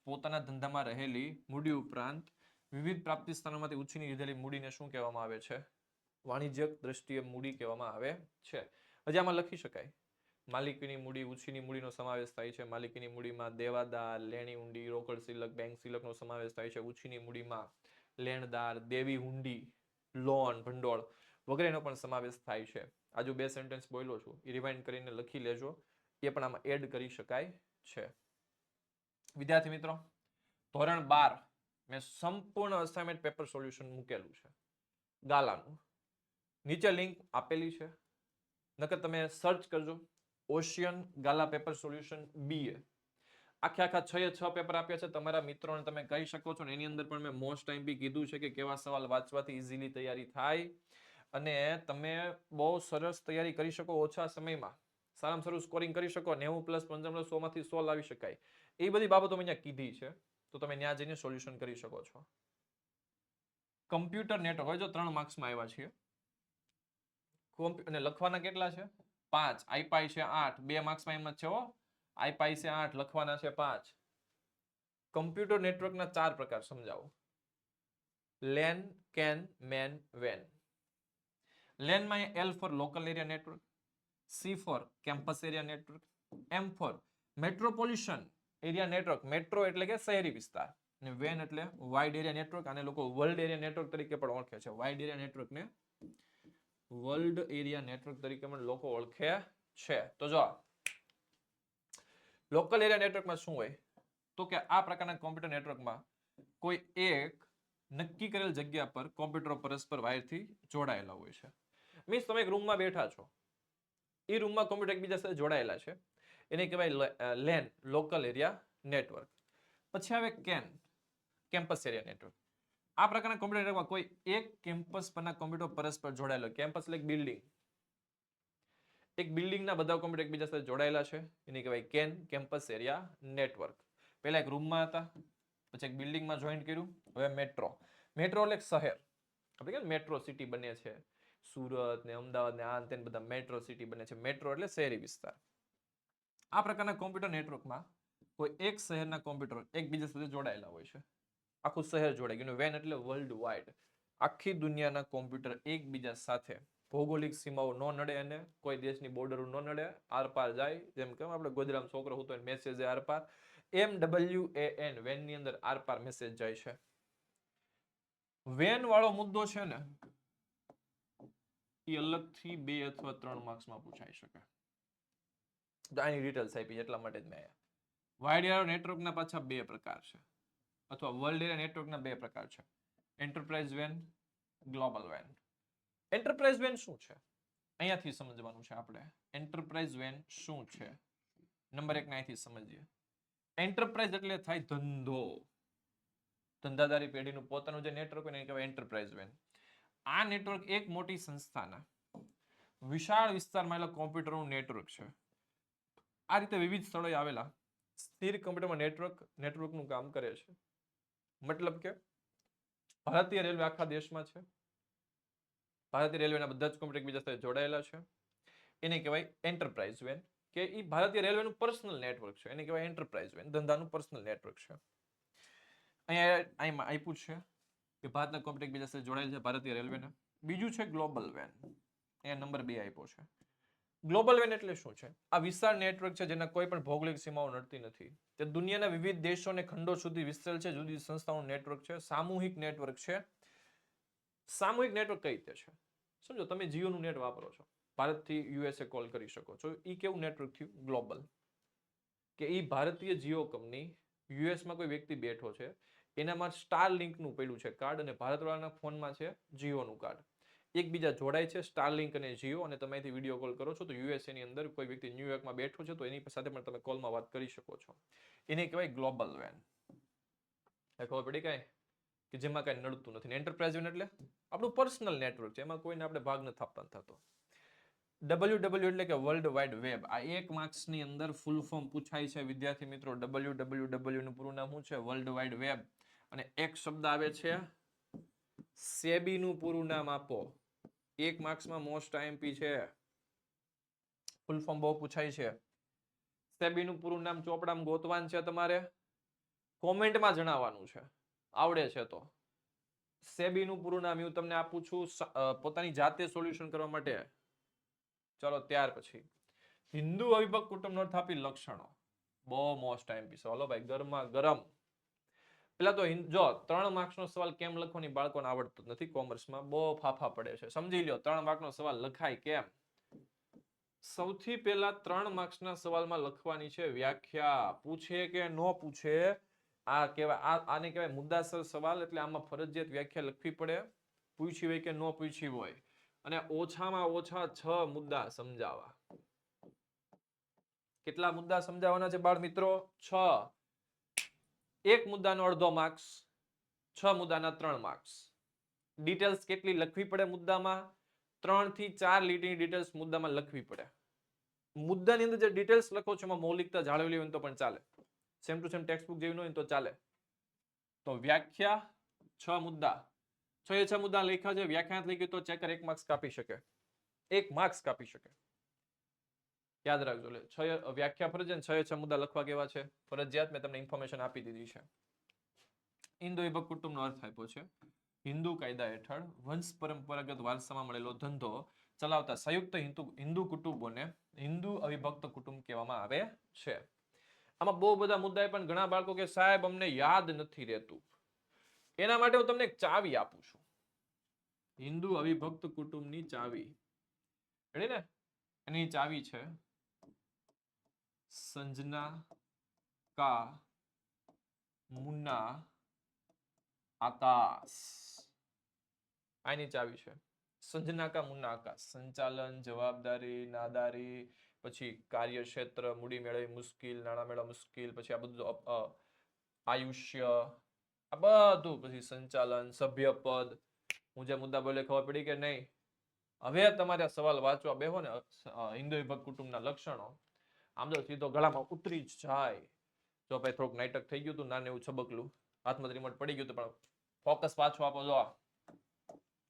પોતાના ધંધામાં રહેલી મૂડી ઉપરાંત વિવિધ પ્રાપ્તિ સ્થાનોમાંથી ઉછીની લીધેલી મૂડીને શું કહેવામાં આવે છે? વાણિજ્યક દ્રષ્ટિએ મૂડી કહેવામાં આવે છે. હજી આમાં લખી શકાય માલિકીની મૂડી, ઉછીની મૂડીનો સમાવેશ થાય છે. માલિકીની મૂડીમાં દેવાદાર, લેણી હુંડી, રોકડ સિલક, બેંક સિલકનો સમાવેશ થાય છે. ઉછીની મૂડીમાં લેણદાર, દેવી હુંડી, લોન, ભંડોળ વગેરેનો પણ સમાવેશ થાય છે. આજુ બે સેન્ટેન્સ બોલ્યો છું એ રિવાઇન્ડ કરીને લખી લેજો, એ પણ આમાં એડ કરી શકાય છે. વિદ્યાર્થી મિત્રો, ધોરણ 12 મેં સંપૂર્ણ અસાઇનમેન્ટ પેપર સોલ્યુશન મૂકેલું છે ગાલાનું. નીચે લિંક આપેલી છે, નકર તમે સર્ચ કરજો ઓશિયન ગાલા પેપર સોલ્યુશન BA. આખા 6 પેપર આપ્યા છે. તમારા મિત્રોને તમે કહી શકો છો ને, એની અંદર પણ મેં મોસ્ટ ટાઈમ બી કીધું છે કે કેવા સવાલ વાંચવાથી ઇઝીલી તૈયારી થાય અને તમે બહુ સરસ તૈયારી કરી શકો ઓછા સમયમાં, સારામાં સારું સ્કોરિંગ કરી શકો, 90+, 55+, 100 માંથી 100 લાવી શકાય. એ બધી બાબતો મેં અહીંયા કીધી છે, તો તમે ત્યાં જઈને સોલ્યુશન કરી શકો છો. કમ્પ્યુટર નેટવર્ક, હવે જો 3 માર્ક્સમાં આવ્યા છે અને લખવાના કેટલા છે? 5. આઈપાઈ છે 8, 2 માર્ક્સમાં એમ જ છે હો. આઈપાઈ છે 8, લખવાના છે 5. કમ્પ્યુટર નેટવર્કના 4 પ્રકાર સમજાવો. લેન, કેન, મેન, વેન. લેનમાં L for local area network, C for campus area network, M for metropolitan area network, metro એટલે કે શહેરી વિસ્તાર, અને વેન એટલે વાઇડ એરિયા નેટવર્ક. આને લોકો વર્લ્ડ એરિયા નેટવર્ક તરીકે પણ ઓળખે છે. વાઇડ એરિયા નેટવર્કને વર્લ્ડ એરિયા નેટવર્ક તરીકે પણ લોકો ઓળખે છે. તો જો લોકલ એરિયા નેટવર્કમાં શું હોય, તો કે આ પ્રકારના કોમ્પ્યુટર નેટવર્કમાં કોઈ એક નક્કી કરેલ જગ્યા પર કોમ્પ્યુટરો પરસ્પર વાયરથી જોડાયેલા હોય છે. મીન્સ તમે એક રૂમમાં બેઠા છો, એ રૂમમાં કોમ્પ્યુટર એકબીજા સાથે જોડાયેલા છે, એને કહેવાય લેન, લોકલ એરિયા નેટવર્ક. પછી આવે કેન, કેમ્પસ એરિયા નેટવર્ક. આ પ્રકારના કોમ્પ્યુટર નેટવર્કમાં કોઈ એક કેમ્પસ પરના કોમ્પ્યુટર પરસ્પર જોડાયેલા. કેમ્પસ એટલે એક બિલ્ડિંગ, એક બિલ્ડિંગના બધા કોમ્પ્યુટર એકબીજા સાથે જોડાયેલા છે, એને કહેવાય કેન, કેમ્પસ એરિયા નેટવર્ક. પહેલા એક રૂમમાં હતા, પછી એક બિલ્ડિંગમાં જોઈન કર્યું. હવે મેટ્રો, મેટ્રો એટલે એક શહેર. આપણે કે મેટ્રો સિટી બને છે, સુરત ને અમદાવાદ ને આ તે બધા મેટ્રો સિટી બને છે. મેટ્રો એટલે શહેરી વિસ્તાર. આ પ્રકારના કોમ્પ્યુટર નેટવર્કમાં કોઈ એક શહેરના કોમ્પ્યુટર એકબીજા સાથે જોડાયેલા હોય છે. આખું શહેર જોડાઈ ગયું. વેન એટલે વર્લ્ડ વાઇડ, આખી દુનિયાના કોમ્પ્યુટર એકબીજા સાથે, ભૌગોલિક સીમાઓ ન નડે, અને કોઈ દેશની બોર્ડરો ન નડે, આરપાર જાય. જેમ કે આપણે ગોજરામ છોકરો હતો મેસેજ આરપાર, MWAN, વેન ની અંદર આરપાર મેસેજ જાય છે. વેન વાળો મુદ્દો છે ને એ અલગથી 2 અથવા 3 માર્ક્સમાં પૂછાઈ શકે. આની ડિટેલ્સ આપી એટલા માટે જ મેં. વાઇડ એરિયા નેટવર્કના પાછા 2 પ્રકાર છે, અથવા વર્લ્ડ એરિયા નેટવર્કના 2 પ્રકાર છે, enterprise van, global van. Enterprise van શું છે અહીંયાથી સમજવાનું છે આપણે. એન્ટરપ્રાઇઝ વેન શું છે નંબર 1 ને અહીંથી સમજીએ. એન્ટરપ્રાઇઝ એટલે થાય ધંધો, ધંધાદારી પેઢીનું પોતાનું જે નેટવર્ક હોય એને કહેવાય એન્ટરપ્રાઇઝ વેન. આ નેટવર્ક એક મોટી સંસ્થાના વિશાળ વિસ્તારમાં આવેલા કોમ્પ્યુટરનું નેટવર્ક છે. આ રીતે વિવિધ સ્થળોએ આવેલા સ્થિર કોમ્પ્યુટરમાં નેટવર્કનું કામ કરે છે. મતલબ કે ભારતીય રેલવે આખા દેશમાં છે, ભારતીય રેલવેના બધા જ કોમ્પ્યુટર એકબીજા સાથે જોડાયેલા છે, એને કહેવાય એન્ટરપ્રાઇઝ વેન. કે એ ભારતીય રેલવેનું પર્સનલ નેટવર્ક છે, એને કહેવાય એન્ટરપ્રાઇઝ વેન, ધંધાનું પર્સનલ નેટવર્ક છે. અહીંયા આપ્યું છે કે ભારતના કોમ્પ્યુટર એકબીજા સાથે જોડાયેલ છે ભારતીય રેલવેના. બીજું છે ગ્લોબલ વેન, અહીંયા નંબર 2 આપ્યો છે. ગ્લોબલ વેન એટલે શું છે? આ વિશાળ નેટવર્ક છે જેના કોઈ પણ ભૌગોલિક સીમાઓ નડતી નથી. તે દુનિયાના વિવિધ દેશો અને ખંડો સુધી વિસ્તરેલ છે. જુદી જુદી સંસ્થાઓનું નેટવર્ક છે, સામૂહિક નેટવર્ક છે. સામૂહિક નેટવર્ક કઈ રીતે છે સમજો. તમે જીઓનું નેટ વાપરો છો, ભારતથી યુએસએ કોલ કરી શકો છો. એ કેવું નેટવર્ક થયું? ગ્લોબલ. કે એ ભારતીય જીઓ કંપની યુએસમાં કોઈ વ્યક્તિ બેઠો છે, એનામાં સ્ટાર લિંકનું પડ્યું છે કાર્ડ, અને ભારતવાળાના ફોનમાં છે જીઓનું કાર્ડ. એકબીજા જોડાય છે સ્ટાર લિંક અને જીઓ, અને તમે અહીંથી વિડીયો કોલ કરો છો તો યુએસએ ની અંદર કોઈ વ્યક્તિ ન્યુયોર્કમાં બેઠો છે તો એની સાથે પણ તમે કોલમાં વાત કરી શકો છો. એને કહેવાય ગ્લોબલ વેન. ખબર પડી કાંઈ? કે જેમાં કાંઈ નડતું નથી. એન્ટરપ્રાઇઝ વેન એટલે આપણું પર્સનલ નેટવર્ક છે, એમાં કોઈને આપણે ભાગ નથી આપતા થતો. WWW એટલે કે વર્લ્ડ વાઇડ વેબ. આ 1 માર્ક્સની અંદર ફૂલ ફોર્મ પૂછાય છે વિદ્યાર્થી મિત્રો. WWW નું પૂરું નામ શું છે? World wide web. અને એક શબ્દ આવે છે સેબી નું પૂરું નામ આપો. 1 માર્ક્સમાં મોસ્ટ આઈએમપી છે. ફૂલ ફોર્મ બહુ પૂછાય છે. સેબી નું પૂરું નામ ચોપડામાં ગોતવાનું છે તમારે, કોમેન્ટમાં જણાવવાનું છે, આવડે છે તો. સેબી નું પૂરું નામ હું તમને આપું છું પોતાની જાતે સોલ્યુશન કરવા માટે. ચલો ત્યાર પછી હિન્દુ અવિભક્ત કુટુંબ નોંધ આપી લક્ષણો. બહુ મોસ્ટ આઈએમપી છે. હલો ભાઈ, ગરમા ગરમ. પેલા તો જો 3 માર્ક્સનો સવાલ કેમ લખવાની બાળકોને આવડતું નથી કોમર્સમાં, બહુ ફાફા પડે છે. સમજી લ્યો 3 માર્કનો સવાલ લખાય કેમ. સૌથી પહેલા 3 માર્ક્સના સવાલમાં લખવાની છે વ્યાખ્યા. પૂછે કે ન પૂછે, આ કહેવાય આને કહેવાય મુદ્દાસર સવાલ. એટલે આમાં ફરજિયાત વ્યાખ્યા લખવી પડે, પૂછી હોય કે ન પૂછી હોય. અને ઓછામાં ઓછા 6 મુદ્દા સમજાવવા. કેટલા મુદ્દા સમજાવવાના છે બાળ મિત્રો? 6. એક મુદ્દાનો અડધો માર્ક્સ, 6 મુદ્દાના 3 માર્ક્સ. ડિટેલ્સ કેટલી લખવી પડે મુદ્દામાં? 3 થી 4 લીટીની ડિટેલ્સ મુદ્દામાં લખવી પડે. મુદ્દાની અંદર જે ડિટેલ્સ લખો છો એમાં મૌલિકતા જાળવેલી હોય તો પણ ચાલે, same to same text book જેવી ન હોય તો ચાલે. તો વ્યાખ્યા 6 મુદ્દા, 6 મુદ્દા લખ્યા છે, વ્યાખ્યા લખી તો ચેકર 1 માર્ક્સ કાપી શકે. 1 માર્ક્સ કાપી શકે. યાદ રાખજો. વ્યાખ્યા ફરજિયાત, 6 મુદ્દા લખવા કેવા છે? ફરજિયાત. મેં તમને ઇન્ફોર્મેશન આપી દીધી છે. હિન્દુ વિભક્ત કુટુંબનો અર્થ આપ્યો છે હિન્દુ કાયદા હેઠળ વંશ પરંપરાગત વારસામાં મળેલો ધંધો ચલાવતા સંયુક્ત હિન્દુ કુટુંબોને હિન્દુ અવિભક્ત કુટુંબ કહેવામાં આવે છે. આમાં બહુ બધા મુદ્દા પણ ઘણા બાળકો કે સાહેબ અમને યાદ નથી રહેતું. એના માટે હું તમને એક ચાવી આપું છું. હિન્દુ અવિભક્ત કુટુંબની ચાવી. રેડી ને? એની ચાવી છે સંજના કા મુન્ના આકાશ. આની ચાવી છે સંજના કા મુન્ના આકાશ. સંચાલન, જવાબદારી, નાદારી, પછી કાર્યક્ષેત્ર, મૂડી મેળવી મુશ્કેલ, નાણાં મેળવવા મુશ્કેલ, પછી આ બધું આયુષ્ય, આ બધું, પછી સંચાલન, સભ્યપદ. હું જે મુદ્દા બોલે ખબર પડી કે નહીં? હવે તમારે સવાલ વાંચવા બેહો ને હિન્દુ વિભક્ત કુટુંબના લક્ષણો, આમ તો સીધો ગળામાં ઉતરી જ જાય. જો ભાઈ થોડુંક નાટક થઈ ગયું હતું, નાને એવું છબકલું, હાથમાં રિમોટ પડી ગયું હતું, પણ ફોકસ પાછું આપો. જો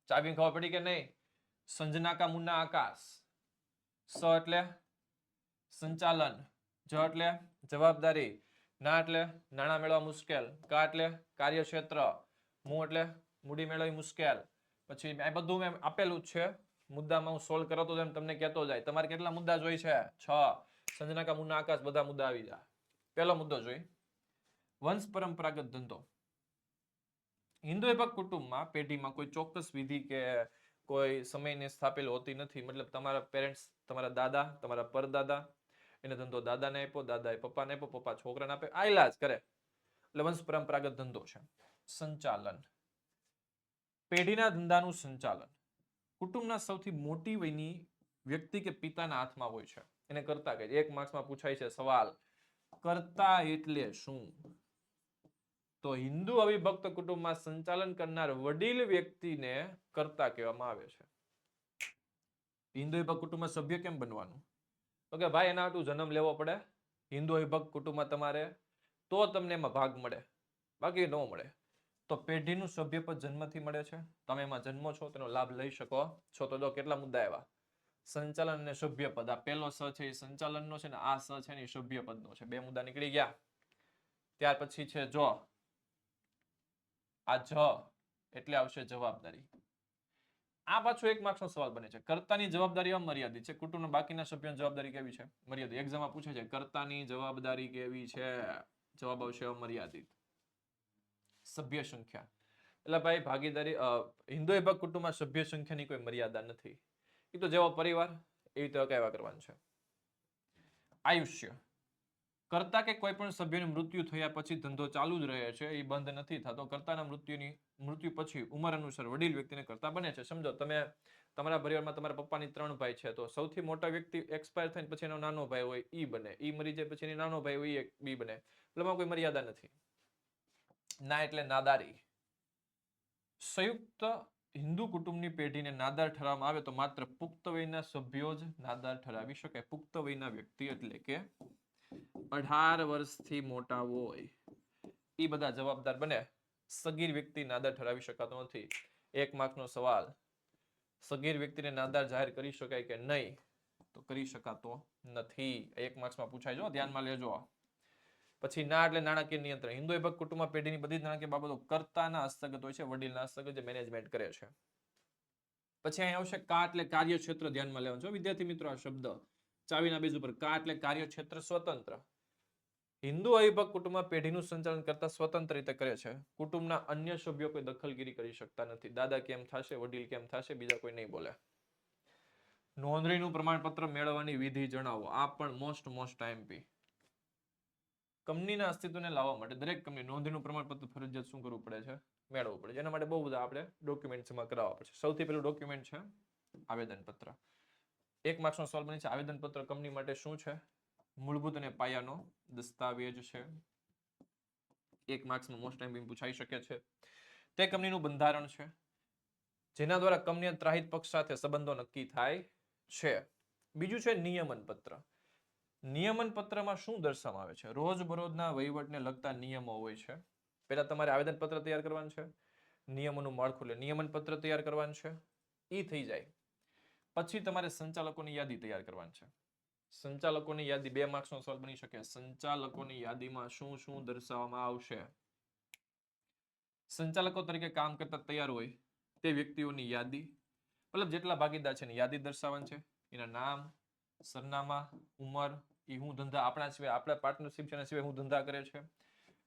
ચાવી ખબર પડી કે નહીં? સંજના કા મુન્ના આકાશ. સ એટલે સંચાલન, જ એટલે જવાબદારી, ના એટલે નાણાં મેળવવા મુશ્કેલ, કા એટલે કાર્યક્ષેત્ર, મુ એટલે મૂડી મેળવવી મુશ્કેલ. પછી આ બધું મેં આપેલું જ છે મુદ્દામાં. હું સોલ્વ કરાતો જાય તમને કહેતો જાય. તમારે કેટલા મુદ્દા જોઈ છે? 6. સંજના કા મુન્ના આકાશ, બધા મુદ્દા આવી જાય. પહેલો મુદ્દો જોઈ, વંશ પરંપરાગત ધંધો. હિન્દુ વિભક્ત કુટુંબમાં પેઢીમાં કોઈ ચોક્કસ વિધિ કે કોઈ સમયને સ્થાપેલ હોતી નથી. મતલબ તમારા પેરેન્ટ્સ, તમારા દાદા, તમારા પરદાદા, એને ધંધો દાદાને આપ્યો, દાદાએ પપ્પાને આપ્યો, પપ્પા છોકરાને આપે, આ ઇલાજ કરે. એટલે વંશ પરંપરાગત ધંધો છે. સંચાલન, પેઢીના ધંધાનું સંચાલન કુટુંબના સૌથી મોટી વયની વ્યક્તિ કે પિતાના હાથમાં હોય છે. એને કરતા કહે છે. 1 માર્ક્સમાં પૂછાય છે સવાલ, કરતા એટલે શું? તો હિન્દુ અવિભક્ત કુટુંબમાં સંચાલન કરનાર વડીલ વ્યક્તિને કરતા કહેવામાં આવે છે. હિન્દુ અવિભક્ત કુટુંબમાં સભ્ય કેમ બનવાનું? તો કે ભાઈ એના હાટુ જન્મ લેવો પડે હિન્દુ અવિભક્ત કુટુંબમાં તમારે, તો તમને એમાં ભાગ મળે, બાકી ન મળે. તો પેઢીનું સભ્યપદ જન્મથી મળે છે. તમે એમાં જન્મો છો, તેનો લાભ લઈ શકો છો. તો કેટલા મુદ્દા આવ્યા? સંચાલન અને સભ્યપદ. આ પહેલો સ છે એ સંચાલનનો છે, ને આ સ છે ને એ સભ્યપદનો છે. 2 મુદ્દા નીકળી ગયા. ત્યાર પછી છે જો, આ જ એટલે આવશે જવાબદારી. આ પાછો 1 માર્ક્સનો સવાલ બને છે. કર્તાની જવાબદારી અમર્યાદિત છે. કુટુંબના બાકીના સભ્યોની જવાબદારી કેવી છે? મર્યાદિત. એક્ઝામમાં પૂછે છે કર્તાની જવાબદારી કેવી છે? જવાબ આવશે અમર્યાદિત. સભ્ય સંખ્યા, એટલે ભાઈ ભાગીદારી, હિન્દુ વિભક્ત કુટુંબમાં સભ્ય સંખ્યાની કોઈ મર્યાદા નથી. એ તો જેવો પરિવાર એવી રીતે કહેવા કરવાનું છે. આયુષ્ય, કર્તા કે કોઈ પણ સભ્યનું મૃત્યુ થયા પછી ધંધો ચાલુ જ રહે છે, એ બંધ નથી થતો. કર્તાના મૃત્યુ પછી ઉંમર અનુસાર વડીલ વ્યક્તિને કર્તા બને છે. સમજો તમે તમારા પરિવારમાં તમારા પપ્પાની 3 ભાઈ છે, તો સૌથી મોટા વ્યક્તિ એક્સપાયર થાય પછી એનો નાનો ભાઈ હોય ઈ બને, ઈ મરી જાય પછી એનો નાનો ભાઈ હોય એ બી બને. એટલે કોઈ મર્યાદા નથી. ના એટલે નાદારી. સંયુક્ત હિન્દુ કુટુંબની પેઢીને નાદાર ઠરાવવામાં આવે તો માત્ર પુખ્ત વયના સભ્યો જ નાદાર ઠરાવી શકાય. પુખ્ત વયના વ્યક્તિ એટલે કે 18 વર્ષથી મોટા હોય એ બધા જવાબદાર બને. સગીર વ્યક્તિ નાદાર ઠરાવી શકાતો નથી. 1 માર્કનો સવાલ, સગીર વ્યક્તિને નાદાર જાહેર કરી શકાય કે નહીં? તો કરી શકાતો નથી. 1 માર્ક્સમાં પૂછાય, જો ધ્યાનમાં લેજો. પછી ના એટલે નાણાકીય નિયંત્રણ. હિન્દુ વિભક્ત કુટુંબમાં પેઢીની બધી જ નાણાકીય બાબતો કર્તાના હસ્તગત હોય છે, વડીલના હસ્તગત, જે મેનેજમેન્ટ કરે છે. પછી અહીં આવશે કા એટલે કાર્યક્ષેત્ર. ધ્યાનમાં લેવાનું છે વિદ્યાર્થી મિત્રો. આ શબ્દ ચાવીના બેઝ ઉપર, કા એટલે કાર્યક્ષેત્ર સ્વતંત્ર. હિન્દુ અવિભક્ત કુટુંબમાં પેઢીનું સંચાલન કરતા સ્વતંત્ર રીતે કરે છે. કુટુંબના અન્ય સભ્યો કોઈ દખલગીરી કરી શકતા નથી. દાદા કેમ થશે, વડીલ કેમ થશે, બીજા કોઈ નહીં બોલે. નોંધણીનું પ્રમાણપત્ર મેળવવાની વિધિ જણાવો. આ પણ મોસ્ટ આઈએમપી. કંપનીના અસ્તિત્વને લાવવા માટે દરેક કંપની નોંધણીનું પ્રમાણપત્ર ફરજિયાત શું કરવું પડે છે? મેળવવું પડે છે. એના માટે બહુ બધા આપણે ડોક્યુમેન્ટ જમા કરાવવા પડશે. સૌથી પહેલું ડોક્યુમેન્ટ છે આવેદનપત્ર. 1 માર્ક્સનો સવાલ બને છે. આવેદનપત્ર કંપની માટે શું છે? મૂળભૂત અને પાયાનો દસ્તાવેજ છે. 1 માર્ક્સમાં મોસ્ટ ટાઈમ પૂછાઈ શકે છે. તે કંપનીનું બંધારણ છે, જેના દ્વારા કંપની ત્રાહિત પક્ષ સાથે સંબંધો નક્કી થાય છે. બીજું છે નિયમન પત્ર. નિયમન પત્રમાં શું દર્શાવવામાં આવે છે? રોજબરોજના વહીવટને લગતા નિયમો હોય છે. પહેલા તમારે આવેદન પત્ર તૈયાર કરવાનું છે, નિયમોનું માળખું એટલે નિયમન પત્ર તૈયાર કરવાનું છે. એ થઈ જાય પછી તમારે સંચાલકોની યાદી તૈયાર કરવાની છે. સંચાલકોની યાદી 2 માર્ક્સનો સવાલ બની શકે. સંચાલકોની યાદીમાં શું શું દર્શાવવામાં આવશે? સંચાલકો તરીકે કામ કરતા તૈયાર હોય તે વ્યક્તિઓની યાદી, મતલબ જેટલા ભાગીદાર છે એની યાદી દર્શાવવાની છે. એના નામ, સરનામા, ઉંમર, એ હું ધંધા આપણા સિવાય આપણા પાર્ટનરશિપ છે એના સિવાય હું ધંધા કરે છે,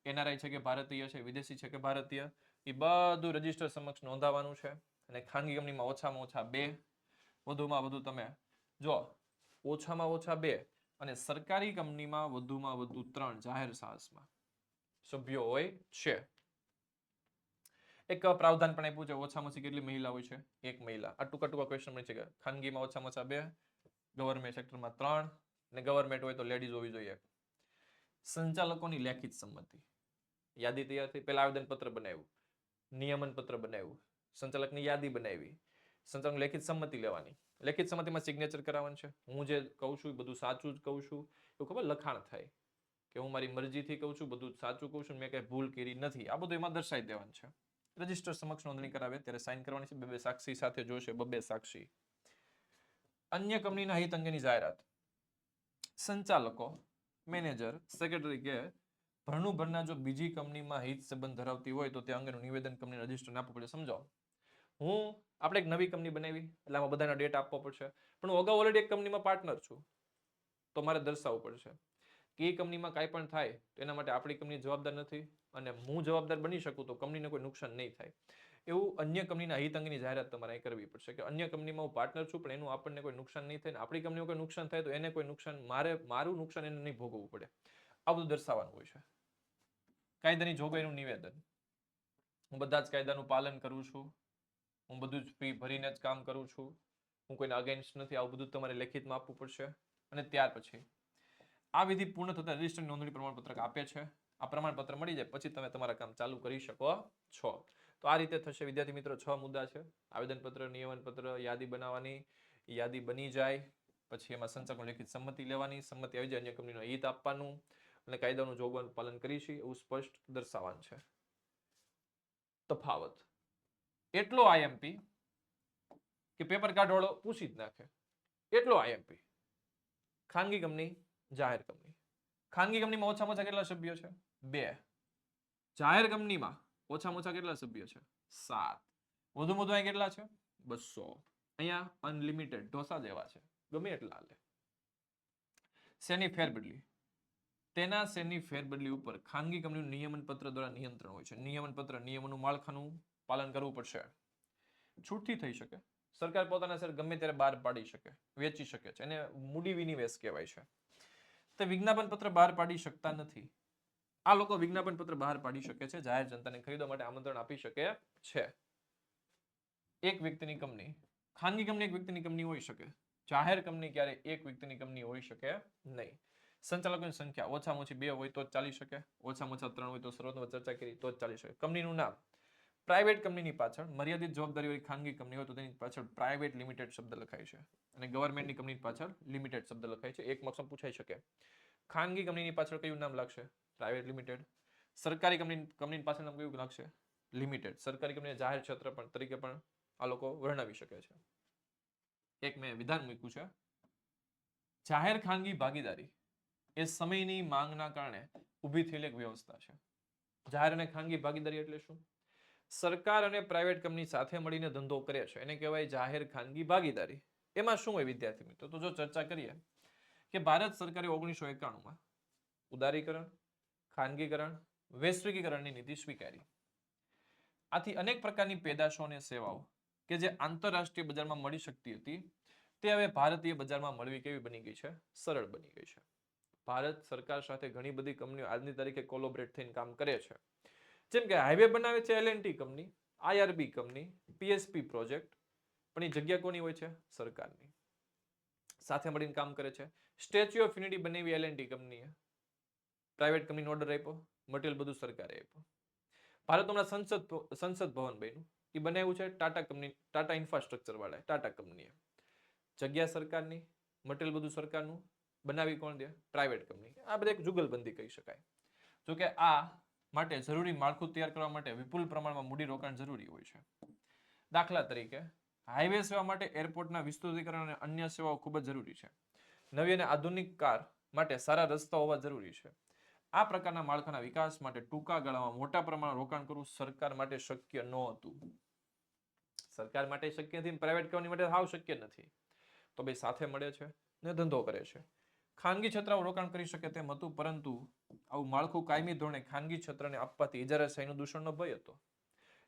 એનઆરઆઈ છે કે ભારતીય છે, વિદેશી છે કે ભારતીય, એ બધું રજિસ્ટર સમક્ષ નોંધાવાનું છે. અને ખાનગી કંપનીમાં ઓછામાં ઓછા 2, વધુમાં વધુ તમે જો ઓછામાં ઓછા 2 અને સરકારી કંપનીમાં વધુમાં વધુ 3 જાહેર સાહસમાં સભ્યો હોય છે. એક પ્રાવધાન પણ આપ્યું છે, ઓછામાં ઓછી કેટલી મહિલા હોય છે? 1 મહિલા. આ ટૂંકા ક્વેશ્ચન મળે છે કે ખાનગીમાં ઓછામાં ઓછા 2, ગવર્મેન્ટ સેક્ટરમાં 3 અને ગવર્મેન્ટ હોય તો લેડીઝ હોવી જોઈએ. સંચાલકોની લેખિત સંમતિ. યાદી તૈયાર થઈ, પહેલા આવેદન પત્ર બનાવ્યું, નિયમન પત્ર બનાવ્યું, સંચાલકની યાદી બનાવી, સંચાલક લેખિત સંમતિ લેવાની. લેખિત સંમતિમાં સિગ્નેચર કરાવવાનું છે. હું જે કહું છું એ બધું સાચું જ કહું છું એવું ખબર લખાણ થાય કે હું મારી મરજીથી કહું છું, બધું સાચું કહું છું, મેં કઈ ભૂલ કરી નથી, આ બધું એમાં દર્શાવી દેવાનું છે. રજિસ્ટર સમક્ષ નોંધણી કરાવે ત્યારે સાઇન કરવાની છે. 2 સાક્ષી સાથે જોશે, 2 સાક્ષી. અન્ય કંપનીના હિત અંગેની જાહેરાત. સંચાલકો, મેનેજર, સેક્રેટરી કે ભરણું ભરનાર જો બીજી કંપનીમાં હિત સંબંધ ધરાવતી હોય તો તે અંગેનું નિવેદન કંપની રજિસ્ટરને આપવું પડે. સમજો, આપણે એક નવી કંપની બનાવી એટલે આમાં બધાના ડેટા આપવો પડશે, પણ હું અગાઉ ઓલરેડી એક કંપનીમાં પાર્ટનર છું તો મારે દર્શાવવું પડશે કે એ કંપનીમાં કાંઈ પણ થાય તો એના માટે આપણી કંપની જવાબદાર નથી અને હું જવાબદાર બની શકું તો કંપનીને કોઈ નુકસાન નહીં થાય. એવું અન્ય કંપનીના હિત અંગેની જાહેરાત તમારે અહીં કરવી પડશે કે અન્ય કંપનીમાં હું પાર્ટનર છું પણ એનું આપણને કોઈ નુકસાન નહીં થાય ને આપણી કંપનીમાં કોઈ નુકસાન થાય તો એને કોઈ નુકસાન મારું નુકસાન એને નહીં ભોગવવું પડે. આ બધું દર્શાવવાનું હોય છે. કાયદાની જોગવાઈનું નિવેદન. હું બધા જ કાયદાનું પાલન કરું છું, હું બધું જ ફી ભરીને જ કામ કરું છું, હું કોઈને અગેન્સ્ટ નથી, આવું બધું તમારે લેખિતમાં આપવું પડશે. અને ત્યાર પછી આ વિધિ પૂર્ણ થતા રજિસ્ટર નોંધણી પ્રમાણપત્ર આપે છે. આ પ્રમાણપત્ર મળી જાય પછી તમે તમારા કામ ચાલુ કરી શકો છો. તો આ રીતે થશે વિદ્યાર્થી મિત્રો. 6 મુદ્દા છે. આવેદનપત્ર, નિયમનપત્ર, યાદી બનાવવાની, યાદી બની જાય પછી એમાં સંચાલકો લેખિત સંમતિ લેવાની, સંમતિ આવી જાય અન્ય કંપનીનું હિત આપવાનું અને કાયદાનું જોગવાનું પાલન કરીશું એવું સ્પષ્ટ દર્શાવવાનું છે. તફાવત એટલો આઈએમપી કે પેપર કાઢવાળો પૂછી જ નાખે એટલો આઈએમપી. ખાનગી કંપની, જાહેર કંપની. ખાનગી કંપનીમાં ઓછામાં ઓછા કેટલા સભ્યો છે? 2. જાહેર કંપનીમાં ઓછામાં ઓછા કેટલા સભ્યો છે? 7. વધુ વધુ અહીં કેટલા છે? 200. અહીંયા અનલિમિટેડ ઢોસા જેવા છે, ગમે એટલા લે. શેની ફેરબદલી? તેના શેરની ફેરબદલી ઉપર ખાનગી કંપનીનું નિયમન પત્ર દ્વારા નિયંત્રણ હોય છે. નિયમન પત્ર, નિયમોનું માળખાનું પાલન કરવું પડશે. છૂટથી થઈ શકે. સરકાર પોતાના શેર ગમે ત્યારે બહાર પાડી શકે, વેચી શકે છે, એને મૂડી વિનિવેશ કહેવાય છે. તે વિજ્ઞાપન પત્ર બહાર પાડી શકતા નથી. આ લોકો વિજ્ઞાપન પત્ર બહાર પાડી શકે છે, જાહેર જનતાને ખરીદવા માટે આમંત્રણ આપી શકે છે. એક વ્યક્તિની કંપની, ખાનગી કંપની એક વ્યક્તિની કંપની હોઈ શકે, જાહેર કંપની ક્યારે એક વ્યક્તિની કંપની હોઈ શકે નહીં. સંચાલકોની સંખ્યા ઓછામાં ઓછી 2 હોય તો જ ચાલી શકે, ઓછામાં ઓછા 3 હોય તો શરૂઆતમાં ચર્ચા કરી તો જ ચાલી શકે. કંપનીનું નામ. પ્રાઇવેટ કંપનીની પાછળ મર્યાદિત જવાબદારી વાળી ખાનગી કંપની હોય તો તેની પાછળ પ્રાઇવેટ લિમિટેડ શબ્દ લખાય છે અને ગવર્મેન્ટની કંપની પાછળ લિમિટેડ શબ્દ લખાય છે. એક માર્ક્સમાં પૂછાઈ શકે. ખાનગી કંપનીની પાછળ કયું નામ લાગશે? Private limited. સરકારી કંપનીની પાછળ નામ કયું લાગશે? લિમિટેડ. સરકારી કંપની જાહેર ક્ષેત્ર પણ તરીકે પણ આ લોકો વર્ણવી શકે છે. એક મેં વિધાન મૂક્યું છે. જાહેર ખાનગી ભાગીદારી એ સમયની માંગના કારણે ઊભી થયેલી એક વ્યવસ્થા છે. જાહેર અને ખાનગી ભાગીદારી એટલે શું? સરકાર અને પ્રાઇવેટ કંપની સાથે મળીને ધંધો કરે છે એને કહેવાય જાહેર ખાનગી ભાગીદારી. એમાં શું હોય વિદ્યાર્થી મિત્રો? તો જો ચર્ચા કરીએ કે ભારત સરકારે 1991માં ઉદારીકરણ, ખાનગીકરણ, વૈશ્વિકીકરણની નીતિ સ્વીકારી. આથી અનેક પ્રકારની પેદાશો અને સેવાઓ કે જે આંતરરાષ્ટ્રીય બજારમાં મળી શકતી હતી તે હવે ભારતીય બજારમાં મળવી કેવી બની ગઈ છે? સરળ બની ગઈ છે. ભારત સરકાર સાથે ઘણી બધી કંપનીઓ આજની તારીખે કોલોબરેટ થઈને કામ કરે છે. જેમ કે હાઈવે બનાવે છે L&T company, IRB company, PSP project, પણ એ જગ્યા કોની હોય છે? સરકારની. સાથે મળીને કામ કરે છે. સ્ટેચ્યુ ઓફ યુનિટી બનાવી L&T કંપનીએ, પ્રાઇવેટ કંપનીનો ઓર્ડર આપ્યો, મટીરિયલ બધું સરકારે આપ્યું. ભારત હમણાં સંસદ ભવન બન્યું, એ બનાવ્યું છે ટાટા કંપની, ટાટા ઇન્ફ્રાસ્ટ્રક્ચર વાળા, ટાટા કંપનીએ. જગ્યા સરકારની, મટીરિયલ બધું સરકારનું, બનાવી કોણ દે? Private company. આ બધા એક જુગલબંધી કહી શકાય. જોકે આ માટે જરૂરી માળખું તૈયાર કરવા માટે વિપુલ પ્રમાણમાં મૂડી રોકાણ જરૂરી હોય છે. દાખલા તરીકે હાઈવે સેવા માટે એરપોર્ટના વિસ્તૃતીકરણ અને અન્ય સેવાઓ ખૂબ જ જરૂરી છે. નવી અને આધુનિક કાર માટે સારા રસ્તા હોવા જરૂરી છે. આ પ્રકારના માળખાના વિકાસ માટે ટૂંકા ગાળામાં મોટા પ્રમાણમાં રોકાણ કરવું સરકાર માટે શક્ય નહોતું. સરકાર માટે શક્ય નથી, પ્રાઇવેટ કંપની માટે હાવ શક્ય નથી. તો બે સાથે મળે છે ને ધંધો કરે છે. ખાનગી ક્ષેત્ર રોકાણ કરી શકે તેમ હતું, પરંતુ આવું માળખું કાયમી ધોરણે ખાનગી ક્ષેત્રને આપવાથી ઇજારાશાહીનો દૂષણનો ભય હતો.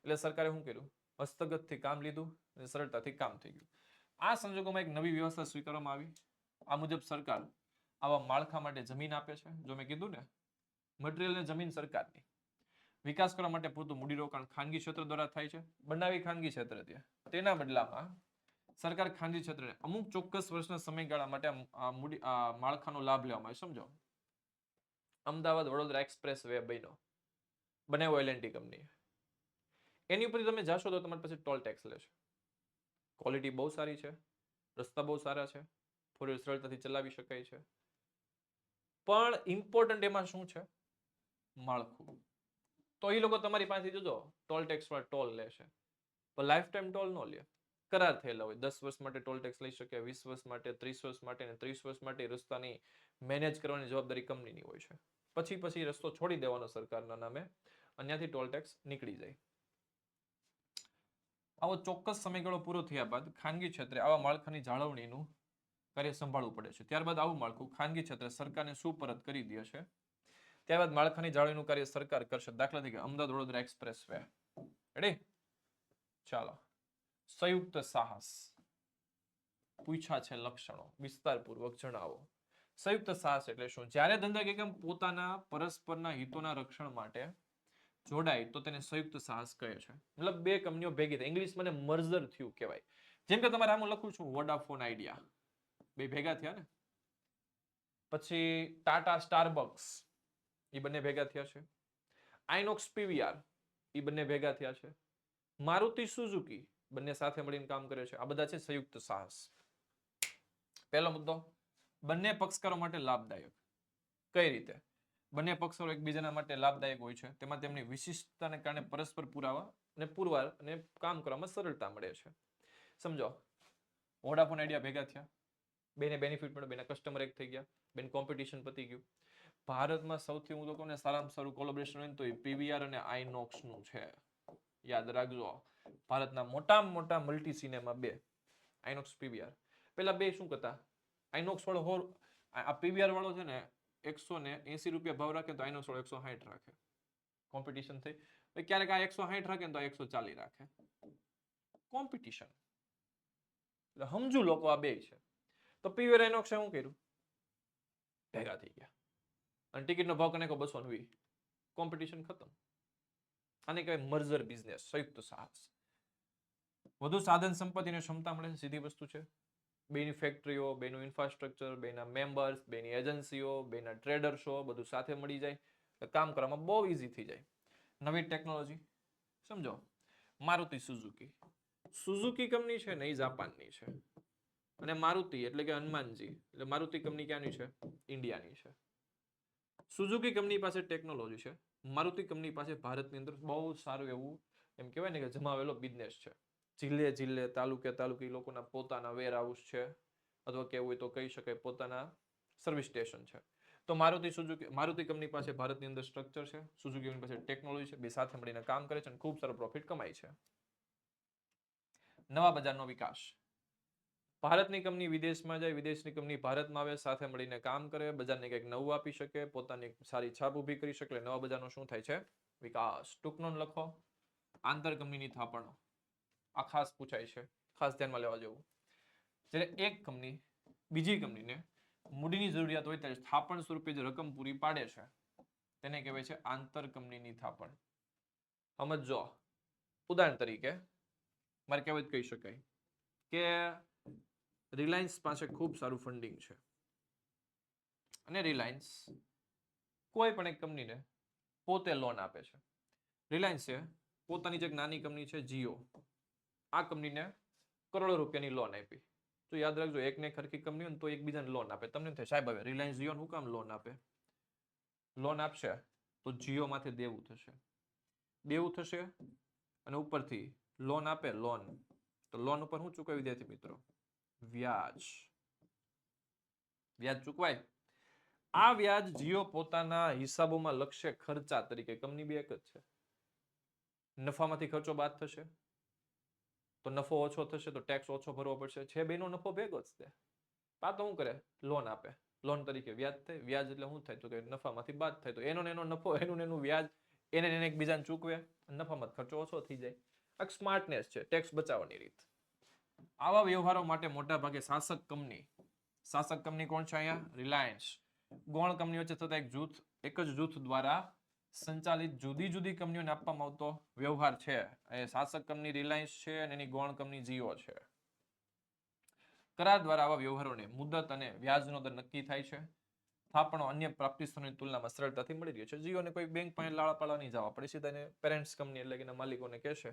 એટલે સરકારે શું કર્યું? હસ્તગતથી કામ લીધું અને સરળતાથી કામ થઈ ગયું. આ સંજોગોમાં એક નવી વ્યવસ્થા સ્વીકારવામાં આવી. આ મુજબ સરકાર આવા માળખા માટે જમીન આપે છે. જો મેં કીધું ને, મટીરિયલ ને જમીન સરકારની. વિકાસ કરવા માટે પૂરતું મૂડીરોકાણ ખાનગી ક્ષેત્ર દ્વારા થાય છે. બનાવી ખાનગી ક્ષેત્ર ત્યાં. તેના બદલામાં સરકાર ખાનગી ક્ષેત્રને અમુક ચોક્કસ વર્ષના સમયગાળા માટે માળખાનો લાભ લેવામાં આવે. સમજો, અમદાવાદ વડોદરા એક્સપ્રેસ વે બન્યો, બનાવ્યો L&T કંપની. એની ઉપર તમે જાશો તો તમારી પાસે ટોલ ટેક્સ લેશે. ક્વોલિટી બહુ સારી છે, રસ્તા બહુ સારા છે, ફોર વ્હીલર સરળતાથી ચલાવી શકાય છે. પણ ઇમ્પોર્ટન્ટ એમાં શું છે? માળખું. તો એ લોકો તમારી પાસે જોજો ટોલ ટેક્સ પર ટોલ લેશે, પણ લાઈફ ટાઈમ ટોલ ન લે. કરાર થયેલા હોય, 10 વર્ષ માટે ટોલ ટેક્સ લઈ શકે, 20 વર્ષ માટે, 30 વર્ષ માટે, અને 30 વર્ષ માટે રસ્તાની મેનેજ કરવાની જવાબદારી કંપનીની હોય છે. પછી રસ્તો છોડી દેવાનો સરકારના નામે, અને ત્યાંથી ટોલ ટેક્સ નીકળી જાય. આવો ચોક્કસ સમયગાળો પૂરો થયા બાદ ખાનગી ક્ષેત્રે આવા માળખાની જાળવણીનું કાર્ય સંભાળવું પડે છે. ત્યારબાદ આવું માળખું ખાનગી ક્ષેત્રે સરકારને સુપરત કરી દે છે. ત્યારબાદ માળખાની જાળવણીનું કાર્ય સરકાર કરશે. દાખલા તરીકે Ahmedabad Vadodara express way. Ready? ચાલો. સંયુક્ત સાહસ પૂછ્યા છે લક્ષણો, વિસ્તારપૂર્વક જણાવો. સંયુક્ત સાહસ એટલે શું? જ્યારે ધંધાકીય એકમ પોતાના પરસ્પરના હિતોના રક્ષણ માટે જોડાય તો તેને સંયુક્ત સાહસ કહે છે. મતલબ બે કંપનીઓ ભેગી થઈ, ઇંગ્લિશમાં ને મર્જર થયું કહેવાય. જેમ કે તમારે આમાં લખું છું વોડાફોન આઈડિયા, બે ભેગા થયા ને. પછી ટાટા સ્ટારબક્સ, એ બંને ભેગા થયા છે. આઇનોક્સ પીવીઆર, એ બંને ભેગા થયા છે. મારુતિ સુઝુકી, બંને સાથે મળીને કામ કરે છે. આ બધા છે સંયુક્ત સાહસ. પહેલો મુદ્દો, બંને પક્ષકારો માટે લાભદાયક. કઈ રીતે? બંને પક્ષકારો એકબીજાના માટે લાભદાયક હોય છે. તેમાં તેમની વિશિષ્ટતાને કારણે પરસ્પર પુરવાર અને કામ કરવામાં સરળતા મળે છે. સમજો, વોડાફોન આઈડિયા ભેગા થયા, બેને બેનિફિટ મળ્યો, બેના કસ્ટમર એક થઈ ગયા, બેન કોમ્પિટિશન પતી ગયું. ભારતમાં સૌથી હું લોકોને સારામાં સારું કોલેબોરેશન હોય તો એ પીવીઆર અને આઇનોક્સ નું છે. યાદ રાખજો, ભારતના મોટામાં મોટા મલ્ટી સિનેમા બે, આઇનોક્સ પીવીઆર. પેલા બે શું કરતા? આઇનોક્સ વાળો આ પીવીઆર વાળો છે ને 180 રૂપિયા ભાવ રાખે તો આઇનોક્સ વાળો 160 રાખે. કોમ્પિટિશન થઈ. ક્યારેક આ 160 રાખે તો 140 રાખે. કોમ્પિટિશન. એટલે સમજુ લોકો આ બે છે. તો પીવીઆર આઇનોક્સ શું કર્યું? ભેગા થઈ ગયા. અને ટિકિટનો ભાવ કને 220. કોમ્પિટિશન ખતમ. આને કહેવાય મર્જર બિઝનેસ, સંયુક્ત સાહસ. વધુ સાધન સંપત્તિની ક્ષમતા મળે છે, સીધી વસ્તુ છે. બેની ફેક્ટરીઓ, બેનું ઇન્ફ્રાસ્ટ્રક્ચર, બેના મેમ્બર્સ, બેની એજન્સીઓ, બેના ટ્રેડર્સો, બધું સાથે મળી જાય. કામ કરવામાં બહુ ઈઝી થઈ જાય. નવી ટેકનોલોજી સમજો, મારુતિ સુઝુકી. સુઝુકી કંપની છે ને એ જાપાનની છે. અને મારુતિ એટલે કે હનુમાનજી, એટલે મારુતિ કંપની ક્યાંની છે? ઇન્ડિયાની છે. સુઝુકી કંપની પાસે ટેકનોલોજી છે, મારુતિ કંપની પાસે ભારતની અંદર બહુ સારું એવું એમ કહેવાય ને કે જમાવેલો બિઝનેસ છે. જિલ્લે તાલુકે લોકોના પોતાના વેર હાઉસ છે, અથવા કેવું હોય તો કહી શકાય પોતાના સર્વિસ સ્ટેશન છે. તો મારુતિ કંપની પાસે ભારતની અંદર સ્ટ્રક્ચર છે, સુઝુકી કંપની પાસે ટેકનોલોજી છે, બે સાથે મળીને કામ કરે છે અને ખૂબ સારો પ્રોફિટ કમાય છે. નવા બજારનો વિકાસ. ભારતની કંપની વિદેશમાં જાય, વિદેશની કંપની ભારતમાં આવે, સાથે મળીને કામ કરે, બજારને કંઈક નવું આપી શકે, પોતાની સારી છાપ ઊભી કરી શકે. નવા બજારનો શું થાય છે? વિકાસ. ટૂંકનો લખો, આંતર કંપનીની થાપણો. આ ખાસ પૂછાય છે, ખાસ ધ્યાનમાં લેવા જેવું. જ્યારે એક કંપની બીજી કંપનીને મૂડીની જરૂરિયાત હોય ત્યારે થાપણ સ્વરૂપે જે રકમ પૂરી પાડે છે તેને કહેવાય છે આંતર કંપનીની થાપણ. સમજો, ઉદાહરણ તરીકે મારે કહેવત કહી શકાય કે રિલાયન્સ પાસે ખૂબ સારું ફંડિંગ છે અને રિલાયન્સ કોઈ પણ એક કંપનીને પોતે લોન આપે છે. રિલાયન્સે પોતાની જે નાની કંપની છે જીઓ, આ કંપનીને કરોડો રૂપિયાની લોન આપી. તો યાદ રાખજો, એકને ખરખી કંપની હોય ને તો એકબીજાને લોન આપે. તમને થાય સાહેબ હવે રિલાયન્સ જીઓ શું કામ લોન આપે? લોન આપશે તો જીઓ માંથી દેવું થશે અને ઉપરથી લોન આપે લોન, તો લોન ઉપર શું ચૂકવે વિદ્યાર્થી મિત્રો? વ્યાજ. વ્યાજ ચૂકવાય. આ વ્યાજ જીઓ પોતાના હિસાબોમાં લખશે ખર્ચા તરીકે. કંપની બે એક જ છે. નફામાંથી ખર્ચો બાદ થશે તો નફો ઓછો થશે તો ટેક્સ ઓછો ભરવો પડશે. છે બેનો નફો ભેગો જ છે. આ તો શું કરે? લોન આપે. લોન તરીકે વ્યાજ થાય. વ્યાજ એટલે શું થાય? તો કે નફામાંથી બાદ થાય. તો એનો ને એનો નફો, એનું ને એનું વ્યાજ, એને ને એને એકબીજાને ચૂકવે, નફામાં ખર્ચો ઓછો થઈ જાય. આ સ્માર્ટનેસ છે, ટેક્સ બચાવવાની રીત. આવા વ્યવહારો માટે મોટા ભાગે શાસક કંપની કોણ છે અહીંયા? રિલાયન્સ. ગૌણ કંપની વચ્ચે થતા એક જ જૂથ દ્વારા સંચાલિત જુદી જુદી કંપનીઓને આપવામાં આવતો વ્યવહાર છે. એ શાસક કંપની રિલાયન્સ છે અને એની ગૌણ કંપની જીઓ છે. કરાર દ્વારા આવા વ્યવહારોને મુદત અને વ્યાજનો દર નક્કી થાય છે. થાપણો અન્ય પ્રાપ્તિ સ્થળોની તુલનામાં સરળતાથી મળી રહે છે. જીઓને કોઈ બેંક પાસે લાળા પાળા નહીં જવા પડે, સીધા એને પેરેન્ટ્સ કંપની એટલે કે એના માલિકોને કહેશે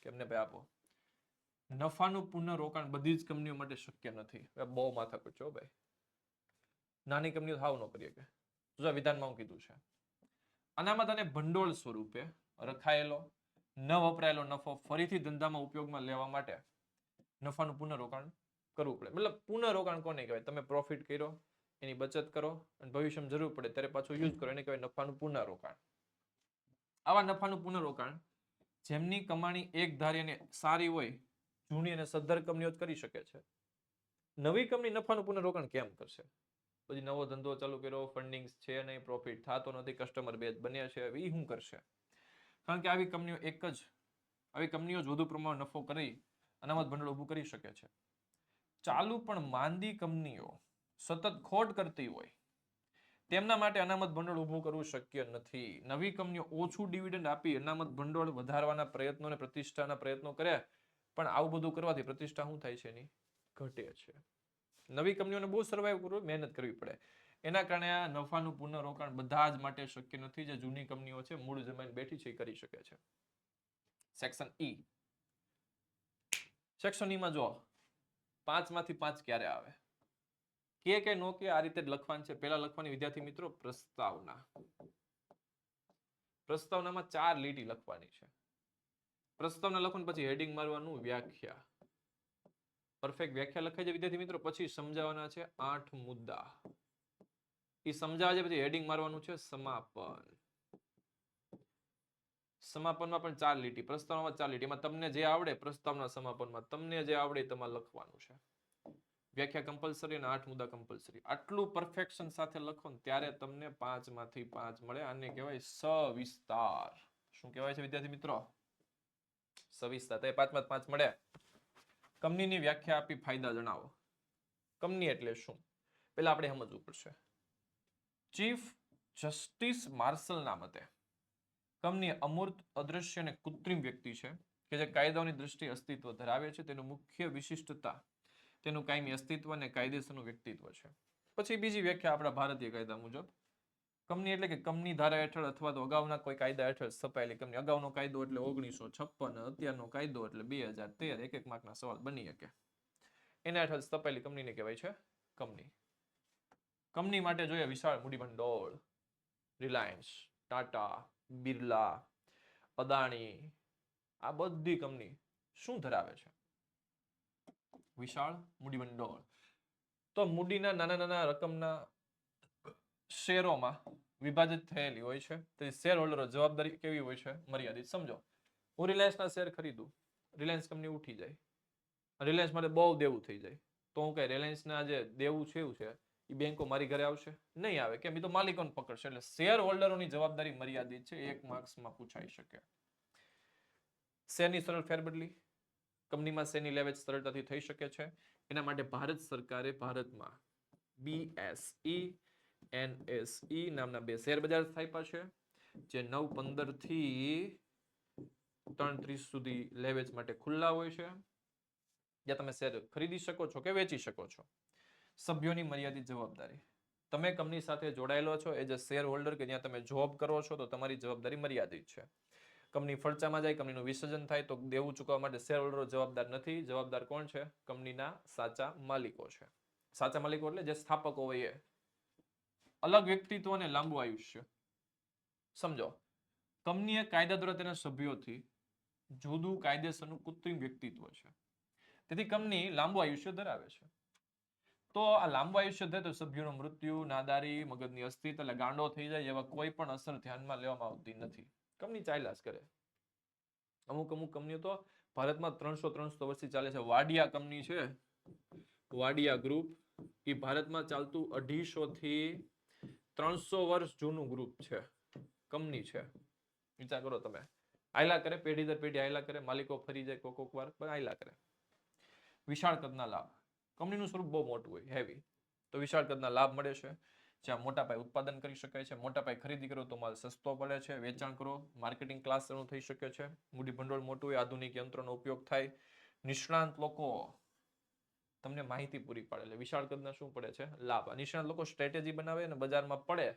કે અમને ભાઈ આપો. નફાનું પુનઃરોકાણ બધી જ કંપનીઓ માટે શક્ય નથી. બહુ માથાકૂટ છે ભાઈ. નાની કંપનીઓ હાવ ન કરી શકે. જો વિધાનમાં હું કીધું છે, અનામત અને ભંડોળ સ્વરૂપે રખાયેલો ન વપરાયેલો નફો ફરીથી ધંધામાં ઉપયોગમાં લેવા માટે નફાનું પુનઃરોકાણ કરવું પડે. મતલબ પુનઃરોકાણ કોને કહેવાય? તમે પ્રોફિટ કર્યો, એની બચત કરો અને ભવિષ્યમાં જરૂર પડે ત્યારે પાછું યુઝ કરો, એને કહેવાય નફાનું પુનઃરોકાણ. આવા નફાનું પુનઃરોકાણ જેમની કમાણી એક ધારી અને સારી હોય, જૂની અને સદ્ધર કંપનીઓ જ કરી શકે છે. નવી કંપની નફાનું પુનઃરોકાણ કેમ કરશે? પછી નવો ધંધો ચાલુ કર્યો, ફંડિંગ છે નહીં, પ્રોફિટ થતો નથી, કસ્ટમર બેઝ બન્યા છે, એ શું કરશે? કારણ કે આવી કંપનીઓ જ વધુ પ્રમાણમાં નફો કરી અનામત ભંડોળ ઊભું કરી શકે છે. ચાલુ પણ માંદી કંપનીઓ સતત ખોટ કરતી હોય, તેમના માટે અનામત ભંડોળ ઊભું કરવું શક્ય નથી. નવી કંપનીઓ ઓછું ડિવિડન્ડ આપી અનામત ભંડોળ વધારવાના પ્રયત્નો અને પ્રતિષ્ઠાના પ્રયત્નો કરે, પણ આવું બધું કરવાથી પ્રતિષ્ઠા શું થાય છે? એની ઘટે છે. નવી કંપનીઓને બહુ સર્વાઈવ કરવું, મહેનત કરવી પડે. એના કારણે આ નફાનું પુનઃરોકાણ બધા જ માટે શક્ય નથી. જે જૂની કંપનીઓ છે, મૂળ જમાઈને બેઠી છે, એ કરી શકે છે. Section E. સેક્શન ઈ માં જો 5 માંથી 5 ક્યારે આવે? કે નો કે આ રીતે જ લખવાનું છે. પહેલા લખવાની વિદ્યાર્થી મિત્રો પ્રસ્તાવના. પ્રસ્તાવનામાં 4 લીટી લખવાની છે. પ્રસ્તાવના લખો પછી હેડિંગ મારવાનું વ્યાખ્યા. પરફેક્ટ વ્યાખ્યા લખાઈ જાય વિદ્યાર્થી મિત્રો. પછી સમજાવવાના છે 8 મુદ્દા. એ સમજાવે છે પછી હેડિંગ મારવાનું છે સમાપન. સમાપનમાં પણ 4 લીટી, પ્રસ્તાવનામાં 4 લીટી. એમાં તમને જે આવડે પ્રસ્તાવના સમાપનમાં તમને જે આવડે તમારે લખવાનું છે. વ્યાખ્યા કમ્પલસરી અને 8 મુદ્દા કમ્પલસરી. આટલું પરફેક્શન સાથે લખો ને ત્યારે તમને 5 માંથી 5 મળે. આને કહેવાય સવિસ્તાર. શું કહેવાય છે વિદ્યાર્થી મિત્રો? સવિસ્તાર. 5 માંથી 5 મળે. કંપનીની વ્યાખ્યા આપી ફાયદા જણાવો. કંપની એટલે શું? પહેલા આપણે સમજવું પડશે. ચીફ જસ્ટિસ માર્શલના મતે કંપની અમૂર્ત, અદ્રશ્ય અને કૃત્રિમ વ્યક્તિ છે કે જે કાયદાઓની દ્રષ્ટિએ અસ્તિત્વ ધરાવે છે. તેનું મુખ્ય વિશિષ્ટતા તેનું કાયમી અસ્તિત્વ અને કાયદેસરનું વ્યક્તિત્વ છે. પછી બીજી વ્યાખ્યા આપણા ભારતીય કાયદા મુજબ કંપની એટલે કે કંપની ધારા હેઠળ અથવા તો અગાઉના કોઈ કાયદા હેઠળ સ્થપાયેલી કંપની. અગાઉનો કાયદો એટલે 1956, અત્યારનો કાયદો એટલે 2013. એક માર્કના સવાલ બની શકે. એના હેઠળ સ્થપાયેલી કંપનીને કહેવાય છે કંપની. કંપની માટે જોઈએ વિશાળ મૂડીભંડોળ. રિલાયન્સ, ટાટા, બિરલા, અદાણી, આ બધી કંપની શું ધરાવે છે? વિશાળ મૂડીભંડોળ. તો મૂડીના નાના નાના રકમના શેરોમાં વિભાજિત થયેલી હોય છે. તો શેર હોલ્ડરો જવાબદારી કેવી હોય છે? મર્યાદિત. સમજો હું રિલાયન્સના શેર ખરીદું, રિલાયન્સ કંપની ઉઠી જાય, રિલાયન્સ માટે બહુ દેવું થઈ જાય, તો હું કઈ રિલાયન્સના જે દેવું છે એવું છે એ બેંકો મારી ઘરે આવશે? નહીં આવે. કેમ? એ તો માલિકોને પકડશે. એટલે શેર હોલ્ડરોની જવાબદારી મર્યાદિત છે. 1 માર્ક્સમાં પૂછાઈ શકે. શેરની સરળ ફેરબદલી. કંપનીમાં શેરની લે વેચ સરળતાથી થઈ શકે છે. એના માટે ભારત સરકારે ભારતમાં BSE, NSE નામના 2 શેર બજાર સ્થાપ્યા છે, જે 9/15 થી 3/30 સુધી લે વેચ માટે ખુલ્લા હોય છે, જ્યાં તમે શેર ખરીદી શકો છો કે વેચી શકો છો. સભ્યોની મર્યાદિત જવાબદારી. તમે કંપની સાથે જોડાયેલો છો એઝ અ શેર હોલ્ડર કે જ્યાં તમે જોબ કરો છો, તો તમારી જવાબદારી મર્યાદિત છે. કંપની ફડચામાં જાય, કંપનીનું વિસર્જન થાય તો દેવું ચૂકવવા માટે શેર હોલ્ડરો જવાબદાર નથી. જવાબદાર કોણ છે? કંપનીના સાચા માલિકો છે. સાચા માલિકો એટલે જે સ્થાપકો હોય એ. અલગ વ્યક્તિત્વ અને લાંબુ આયુષ્ય. સમજો કંપનીએ કાયદા દ્વારા તેના સભ્યોથી જુદું કાયદેસરનું કૃત્રિમ વ્યક્તિત્વ છે. તેથી કંપની લાંબુ આયુષ્ય ધરાવે છે. તો આ લાંબુ આયુષ્ય ધરાવે તો સભ્યોનું મૃત્યુ, નાદારી, મગજની અસ્થિરતા એટલે ગાંડો થઈ જાય એવા કોઈ પણ અસર ધ્યાનમાં લેવામાં આવતી નથી. કંપની ચાલ્યા જ કરે. અમુક કંપનીઓ તો ભારતમાં 300 વર્ષથી ચાલે છે. વાડિયા કંપની છે, વાડિયા ગ્રુપ, એ ભારતમાં ચાલતું 250 થી 300 વર્ષ જૂનું ગ્રુપ છે, કંપની છે. વિચાર કરો તમે, આયલા કરે, પેઢી દર પેઢી આયલા કરે, માલિકો ફરી જાય કોક વાર, પણ આયલા કરે. વિશાળ કદના લાભ, કંપનીનું સ્વરૂપ બહુ મોટું હોય, હેવી, તો વિશાળ કદના લાભ મળે છે, જ્યાં મોટા પાયે ઉત્પાદન કરી શકાય છે, મોટા પાયે ખરીદી કરો તો માલ સસ્તો પડે છે, વેચાણ કરો, માર્કેટિંગ ક્લાસ શરૂ થઈ શકે છે, મૂડી ભંડોળ મોટું હોય, આધુનિક યંત્રોનો ઉપયોગ થાય, નિષ્ણાંત લોકો તમને માહિતી પૂરી પાડે. એટલે વિશાળ કદના શું પડે છે? લાભ. નિષ્ણાત લોકો સ્ટ્રેટેજી બનાવે અને બજારમાં પડે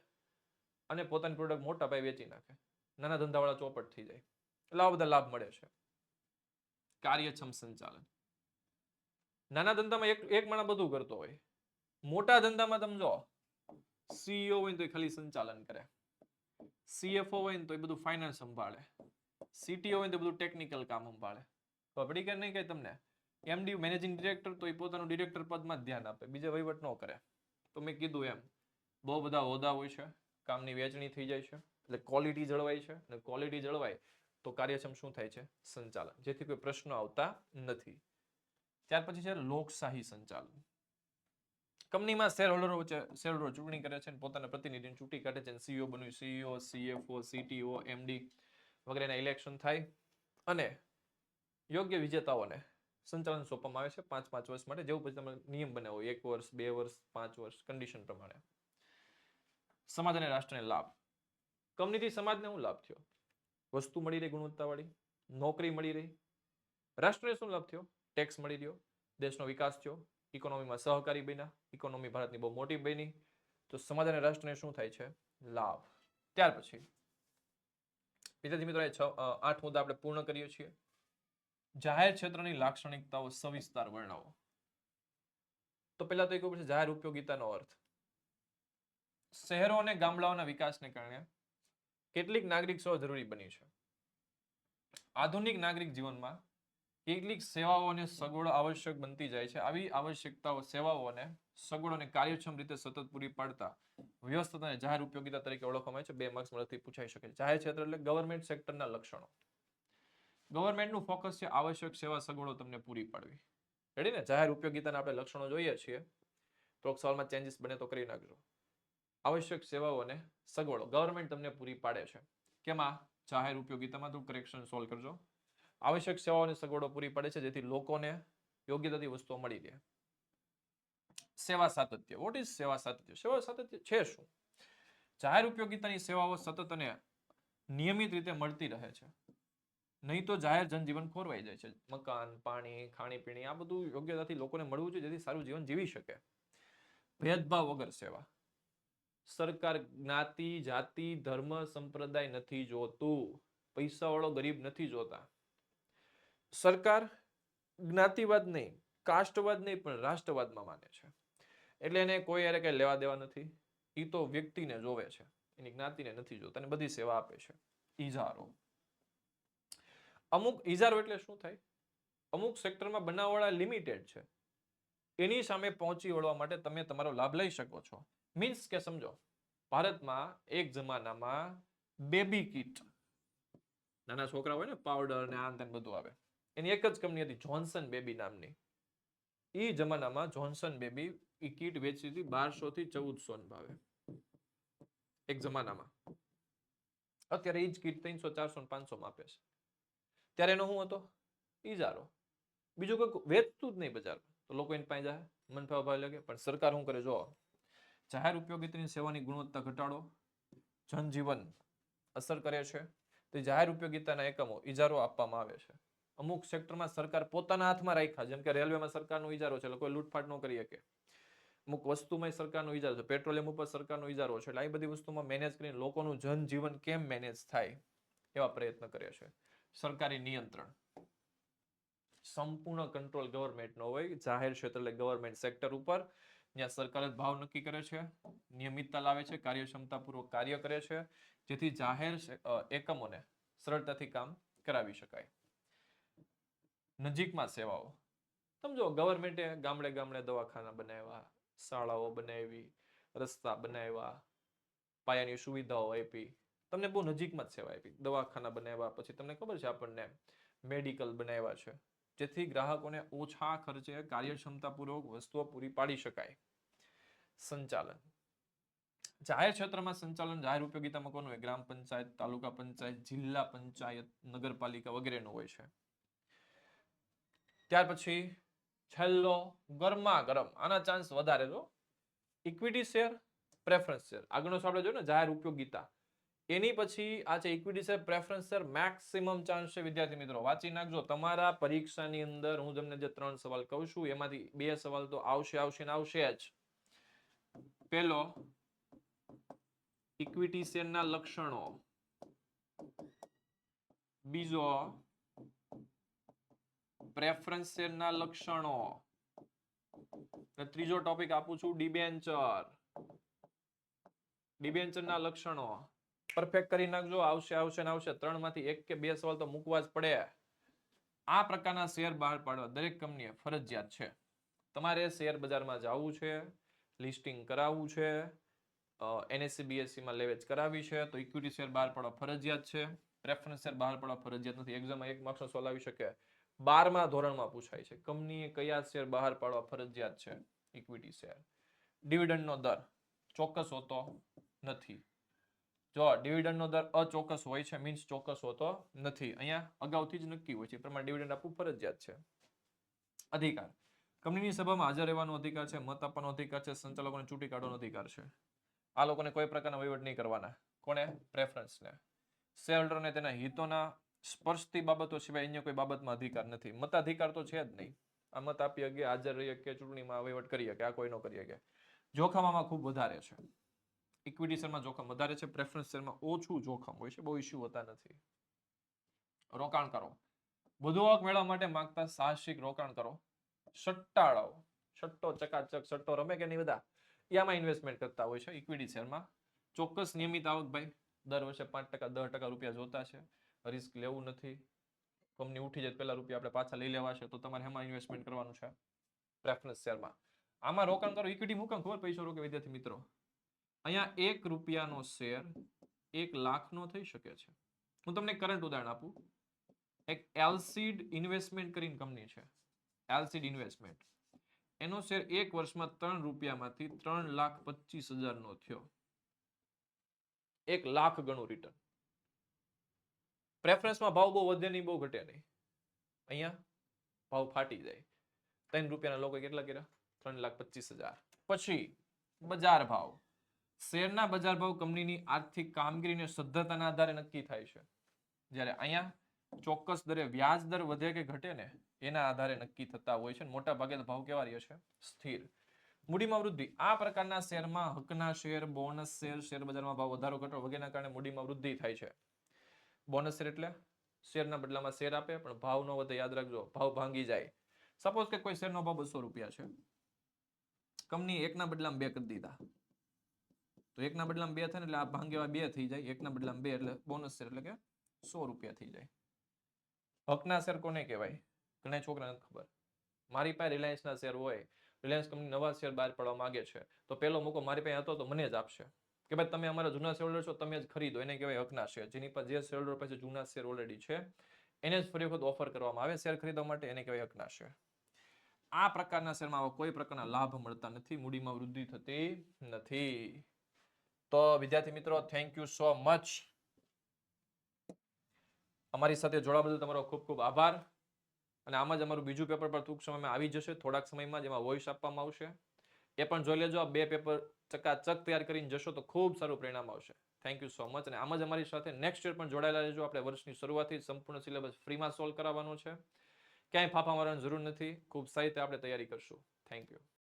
અને પોતાની પ્રોડક્ટ મોટા પાયે વેચી નાખે, નાના ધંધાવાળા ચોપટ થઈ જાય. એટલે આવા બધા લાભ મળે છે. કાર્યક્ષમ સંચાલન, નાના ધંધામાં એક માણસ બધું કરતો હોય, મોટા ધંધામાં તમે જો સીઈઓ હોય તો ખાલી સંચાલન કરે, સીએફઓ હોય ને તો એ બધું ફાઇનાન્સ સંભાળે, સીટીઓ હોય તો બધું ટેકનિકલ કામ સંભાળે. ખબર કે નહીં? કઈ તમને એમડી મેનેજિંગ ડિરેક્ટર તો એ પોતાનું ડિરેક્ટર પદમાં જ ધ્યાન આપે, બીજા વહીવટ ન કરે. તો મેં કીધું એમ બહુ બધા હોદ્દા હોય છે, કામની વહેંચણી થઈ જાય છે, એટલે ક્વોલિટી જળવાય છે, અને ક્વોલિટી જળવાય તો કાર્યક્ષમ શું થાય છે? સંચાલન, જેથી કોઈ પ્રશ્નો આવતા નથી. ત્યાર પછી છે લોકશાહી સંચાલન. કંપનીમાં શેર હોલ્ડરો વચ્ચે શેર હોલ્ડરો ચૂંટણી કરે છે, પોતાના પ્રતિનિધિને ચૂંટી કાઢે છે, સીઈઓ બન્યું, સીઈઓ, સીએફઓ, સીટીઓ, એમડી વગેરેના ઇલેક્શન થાય અને યોગ્ય વિજેતાઓને સંચાલન સોંપવામાં આવે છે 5-5 વર્ષ માટે, જેવું પછી તમે નિયમ બનાવો, 1 વર્ષ, 2 વર્ષ, 5 વર્ષ, કન્ડિશન પ્રમાણે. સમાજ અને રાષ્ટ્રને લાભ, કંપનીથી સમાજને શું લાભ થયો? વસ્તુ મળી રહી ગુણવત્તાવાળી, નોકરી મળી રહી, રાષ્ટ્રને શું લાભ થયો? ટેક્સ મળી રહ્યો, દેશનો વિકાસ થયો, ઇકોનોમીમાં સહકારી બન્યા, ઇકોનોમી ભારતની બહુ મોટી બની, તો સમાજ અને રાષ્ટ્રને શું થાય છે? લાભ. ત્યાર પછી વિદ્યાર્થી મિત્રો 8 મુદ્દા આપણે પૂર્ણ કરીએ છીએ. જાહેર ક્ષેત્રની લાક્ષણિકતાઓ સવિસ્તાર વર્ણવો. તો પહેલા તો એક છે જાહેર ઉપયોગિતાનો અર્થ. શહેરો અને ગામડાઓના વિકાસને કારણે કેટલીક નાગરિક સેવા જરૂરી બની છે. આધુનિક નાગરિક જીવનમાં કેટલીક સેવાઓ અને સગવડો આવશ્યક બનતી જાય છે. આવી આવશ્યકતાઓ, સેવાઓ અને સગવડોને કાર્યક્ષમ રીતે સતત પૂરી પાડતા વ્યવસ્થિત અને જાહેર ઉપયોગિતા તરીકે ઓળખવામાં આવે છે. 2 માર્ક્સ મળતી પૂછાઈ શકે છે. જાહેર ક્ષેત્ર એટલે ગવર્મેન્ટ સેક્ટરના લક્ષણો. ગવર્મેન્ટનું ફોકસ છે આવશ્યક સેવા સગવડો તમને પૂરી પાડવી. રેડી ને? જાહેર ઉપયોગિતાના આપણે લક્ષણો જોઈએ છીએ, તો સવાલમાં ચેન્જીસ બને તો કરી નાખજો. આવશ્યક સેવાઓ અને સગવડો ગવર્મેન્ટ તમને પૂરી પાડે છે. કેમાં? જાહેર ઉપયોગિતામાં. તો કરેક્શન સોલ્વ કરજો. આવશ્યક સેવાઓ અને સગવડો પૂરી પાડે છે જેથી લોકોને યોગ્યતાથી વસ્તુઓ મળી રહે. સેવા સાતત્ય. વોટ ઇઝ સેવા સાતત્ય? સેવા સાતત્ય છે શું? જાહેર ઉપયોગિતાની સેવાઓ સતત અને નિયમિત રીતે મળતી રહે છે, નહીં તો જાહેર જનજીવન ખોરવાઈ જાય છે. મકાન, પાણી, ખાણીપીણી આ બધું યોગ્યતાથી લોકોને મળવું જોઈએ જેથી સારું જીવન જીવી શકે. ભેદભાવ વગર સેવા. સરકાર જ્ઞાતિ, જાતિ, ધર્મ, સંપ્રદાય નથી જોતું. પૈસાવાળો ગરીબ નથી જોતા. સરકાર જ્ઞાતિવાદ નહીં, કાસ્ટવાદ નહીં, પણ રાષ્ટ્રવાદમાં માને છે. એટલે એને કોઈ યારે કઈ લેવા દેવા નથી. એ તો વ્યક્તિને જોવે છે, એની જ્ઞાતિને નથી જોતા, અને બધી સેવા આપે છે. ઇજારો. અમુક ઇજારો એટલે શું થાય? અમુક સેક્ટરમાં બનાવવાળા લિમિટેડ છે, એની સામે પહોંચી વળવા માટે તમે તમારો લાભ લઈ શકો છો. મીન્સ કે સમજો, ભારતમાં એક જમાનામાં બેબી કિટ, નાના છોકરા હોય ને, પાવડર ને આ ને બધું આવે, એની એક જ કંપની હતી જોન્સન બેબી નામની. એ જમાનામાં જોન્સન બેબી એ કીટ વેચી હતી 1200 થી 1400 ભાવે એક જમાનામાં. અત્યારે એ જ કીટ 300, 400, 500 માં આપે છે. ત્યારે એનો શું હતો? ઇજારો. બીજું કોઈ વેચતું જ નહીં બજારમાં, તો લોકો એની પાસે જાય, મનફાવ ભાવ લાગે. પણ સરકાર શું કરે? જો જાહેર ઉપયોગિતાની સેવાની ગુણવત્તા ઘટાડો, જનજીવન અસર કરે છે, તો જાહેર ઉપયોગિતાના એકમો ઇજારો આપવામાં આવે છે. અમુક સેક્ટરમાં સરકાર પોતાના હાથમાં રાખ્યા, જેમ કે રેલવેમાં સરકારનો ઇજારો છે, કોઈ લૂંટફાટ ન કરી શકે. અમુક વસ્તુમાં સરકારનો ઇજારો છે, પેટ્રોલિયમ ઉપર સરકારનો ઇજારો છે. એટલે આ બધી વસ્તુમાં મેનેજ કરીને લોકોનું જનજીવન કેમ મેનેજ થાય એવા પ્રયત્ન કરે છે. સરકારી નિયંત્રણ. સંપૂર્ણ કંટ્રોલ ગવર્મેન્ટનો હોય જાહેર ક્ષેત્ર એટલે ગવર્મેન્ટ સેક્ટર ઉપર. જ્યાં સરકાર જ ભાવ નક્કી કરે છે, નિયમિતતા લાવે છે, કાર્યક્ષમતાપૂર્વક કાર્ય કરે છે, જેથી જાહેર એકમોને સરળતાથી કામ કરાવી શકાય. નજીકમાં સેવાઓ. સમજો ગવર્મેન્ટે ગામડે ગામડે દવાખાના બનાવ્યા, શાળાઓ બનાવી, રસ્તા બનાવ્યા, પાયાની સુવિધાઓ આપી, તમને બહુ નજીકમાં જ સેવા આપી. દવાખાના બનાવ્યા, પછી તમને ખબર છે આપણને મેડિકલ બનાવ્યા છે, જેથી ગ્રાહકોને ઓછા ખર્ચે કાર્યક્ષમતાપૂર્વક વસ્તુઓ પૂરી પાડી શકાય. સંચાલન. જાહેર ક્ષેત્રમાં સંચાલન જાહેર ઉપયોગિતામાં કોનું હોય? ગ્રામ પંચાયત, તાલુકા પંચાયત, જિલ્લા પંચાયત, નગરપાલિકા વગેરેનું હોય છે. ત્યાર પછી છેલ્લો ગરમા ગરમ, આના ચાન્સ વધારે જો, ઇક્વિટી શેર, પ્રેફરન્સ શેર. આગળનો આપણે જોયું ને જાહેર ઉપયોગિતા, એની પછી આ છે equity share, preference share. Maximum chance છે વિદ્યાર્થી મિત્રો, વાંચી નાખજો. તમારા પરીક્ષાની અંદર હું તમને જે 3 સવાલ કહું છું એમાંથી 2 સવાલ તો આવશે ને આવશે જ. પહેલો, ઇક્વિટી શેરના લક્ષણો. બીજો, પ્રેફરન્સ શેરના લક્ષણો. અને ત્રીજો ટોપિક આપું છું ડિબેન્ચર. ડિબેન્ચરના લક્ષણો. પરફેક્ટ કરી નાખજો, આવશે ને આવશે. 3 માંથી 1 કે 2 સવાલ તો મૂકવા જ પડે. આ પ્રકારના શેર બહાર પાડવા દરેક કંપનીએ ફરજિયાત છે. તમારે શેર બજારમાં જવું છે, લિસ્ટિંગ કરાવવું છે, NSE BSE માં લેવેચ કરાવી છે, તો ઇક્વિટી શેર બહાર પાડવા ફરજિયાત છે. પ્રેફરન્સ શેર બહાર પાડવા ફરજિયાત નથી. એક્ઝામમાં 1 માર્ક્સનો સવાલ આવી શકે. 12મા ધોરણમાં પૂછાય છે, કંપનીએ કયા શેર બહાર પાડવા ફરજિયાત છે? Equity share. ડિવિડન્ડનો દર ચોક્કસ હોતો નથી. જો ડિવિડન્ડનો દર અચોક્કસ હોય છે, મીન્સ ચોક્કસ હોતો નથી. અહીંયા અગાઉથી જ નક્કી હોય છે, એ પ્રમાણે ડિવિડન્ડ આપવું ફરજિયાત છે. અધિકાર, કંપનીની સભામાં હાજર રહેવાનો અધિકાર છે, મત આપવાનો અધિકાર છે, સંચાલકોને ચૂંટી કાઢવાનો અધિકાર છે. આ લોકોને કોઈ પ્રકારના વહીવટ નહીં કરવાના. કોને? પ્રેફરન્સને. શેરહોલ્ડરને તેના હિતોના સ્પર્શતી બાબતો સિવાય અન્ય કોઈ બાબતમાં અધિકાર નથી. મતાધિકાર તો છે જ નહીં. આ મત આપી શકે, હાજર રહી શકે, ચૂંટણીમાં વહીવટ કરી શકે, આ કોઈ ન કરી શકે. જોખમ આમાં ખૂબ વધારે છે. ઇક્વિટી શેરમાં જોખમ વધારે છે, પ્રેફરન્સ શેરમાં ઓછું જોખમ હોય છે, બહુ ઇસ્યુ હોતા નથી. રોકાણ કરો, વધુ આવક મેળવવા માટે માંગતા સાહસિક રોકાણ કરો. સટ્ટાળાઓ, સટ્ટો ચકાચક સટ્ટો રમે કે નહીં બધા, એમાં ઇન્વેસ્ટમેન્ટ કરતા હોય છે ઇક્વિટી શેરમાં. ચોક્કસ નિયમિત આવક ભાઈ, દર વર્ષે 5% 10% રૂપિયા જોતા છે. રિસ્ક લેવું નથી. કંપની ઉઠી જાય પહેલા રૂપિયા આપણે પાછા લઈ લેવા છે, તો તમારે એમાં ઇન્વેસ્ટમેન્ટ કરવાનું છે પ્રેફરન્સ શેરમાં. આમાં રોકાણ કરો, ઇક્વિટી મૂકમ ખબર પૈસો રોકે વિદ્યાર્થી મિત્રો. અહીંયા 1 રૂપિયાનો શેર 1 લાખનો થઈ શકે છે. હું તમને કરંટ ઉદાહરણ આપું. એક એલસીડ ઇન્વેસ્ટમેન્ટ કરીને કંપની છે, એલસીડ ઇન્વેસ્ટમેન્ટ. એનો શેર 1 વર્ષમાં 3 રૂપિયામાંથી 3,25,000 નો થયો. 1 લાખ ગણું રિટર્ન. પ્રેફરન્સમાં ભાવ બહુ વધે નહીં, બહુ ઘટે નહીં. અહીંયા ભાવ ફાટી જાય. 3 રૂપિયાના લોકો કેટલા કર્યા? 3,25,000. પછી બજાર ભાવ. શેરના બજાર ભાવ કંપનીની આર્થિક કામગીરીની સદ્ધરતાના આધારે નક્કી થાય છે. જ્યારે અહીંયા ચોક્કસ દરે વ્યાજ દર વધે કે ઘટે ને એના આધારે નક્કી થતા હોય છે. મોટા ભાગે ભાવ કેવા રહે છે? સ્થિર. મૂડીમાં વૃદ્ધિ. આ પ્રકારના શેરમાં હકના શેર, બોનસ શેર, શેર બજારમાં ભાવ વધારો ઘટાડો વગેરેના કારણે મૂડીમાં વૃદ્ધિ થાય છે. બોનસ શેર એટલે શેરના બદલામાં શેર આપે, પણ ભાવ ન વધે, યાદ રાખજો, ભાવ ભાંગી જાય. સપોઝ કે કોઈ શેરનો ભાવ 200 રૂપિયા છે, કંપની 1 ના બદલામાં 2 કરી દીધા, તો 1 ના બદલામાં 2 થાય ને એટલે આ ભાંગેવા 2 થઈ જાય. 1 ના બદલામાં 2 એટલે બોનસ શેર એટલે કે 100 રૂપિયા થઈ જાય. હકના શેર કોને કહેવાય? ઘણા છોકરાને ખબર. મારી પાસે રિલાયન્સના શેર હોય, રિલાયન્સ કંપની નવા શેર બહાર પાડવા માંગે છે, તો પેલો મોકો મારી પાસે હતો તો મને જ આપશે કે ભાઈ તમે અમારા જૂના શેર હોલ્ડર છો, તમે જ ખરીદો. એને કહેવાય હકના શેર. જેની પાસે જે શેર હોલ્ડર પાસે જૂના શેર ઓલરેડી છે એને જ ફરી વખત ઓફર કરવામાં આવે શેર ખરીદવા માટે, એને કહેવાય હકના શેર. આ પ્રકારના શેરમાં કોઈ પ્રકારના લાભ મળતા નથી, મૂડીમાં વૃદ્ધિ થતી નથી. તો વિદ્યાર્થી મિત્રો, થેન્ક યુ સો મચ. અમારી સાથે જોડાવા બદલ તમારો ખૂબ ખૂબ આભાર. અને આમાં જ અમારું બીજું પેપર પણ ટૂંક સમયમાં આવી જશે, થોડાક સમયમાં, જેમાં વોઇસ આપવામાં આવશે. એ પણ જોઈ લેજો. આ 2 પેપર ચકાચક તૈયાર કરીને જશો તો ખૂબ સારું પરિણામ આવશે. Thank you so much. અને આમ જ અમારી સાથે નેક્સ્ટ યર પણ જોડાયેલા રહેજો. આપણે વર્ષની શરૂઆતથી સંપૂર્ણ સિલેબસ ફ્રીમાં સોલ્વ કરાવવાનો છે. ક્યાંય ફાફા મારવાની જરૂર નથી. ખૂબ સારી રીતે આપણે તૈયારી કરશું. Thank you.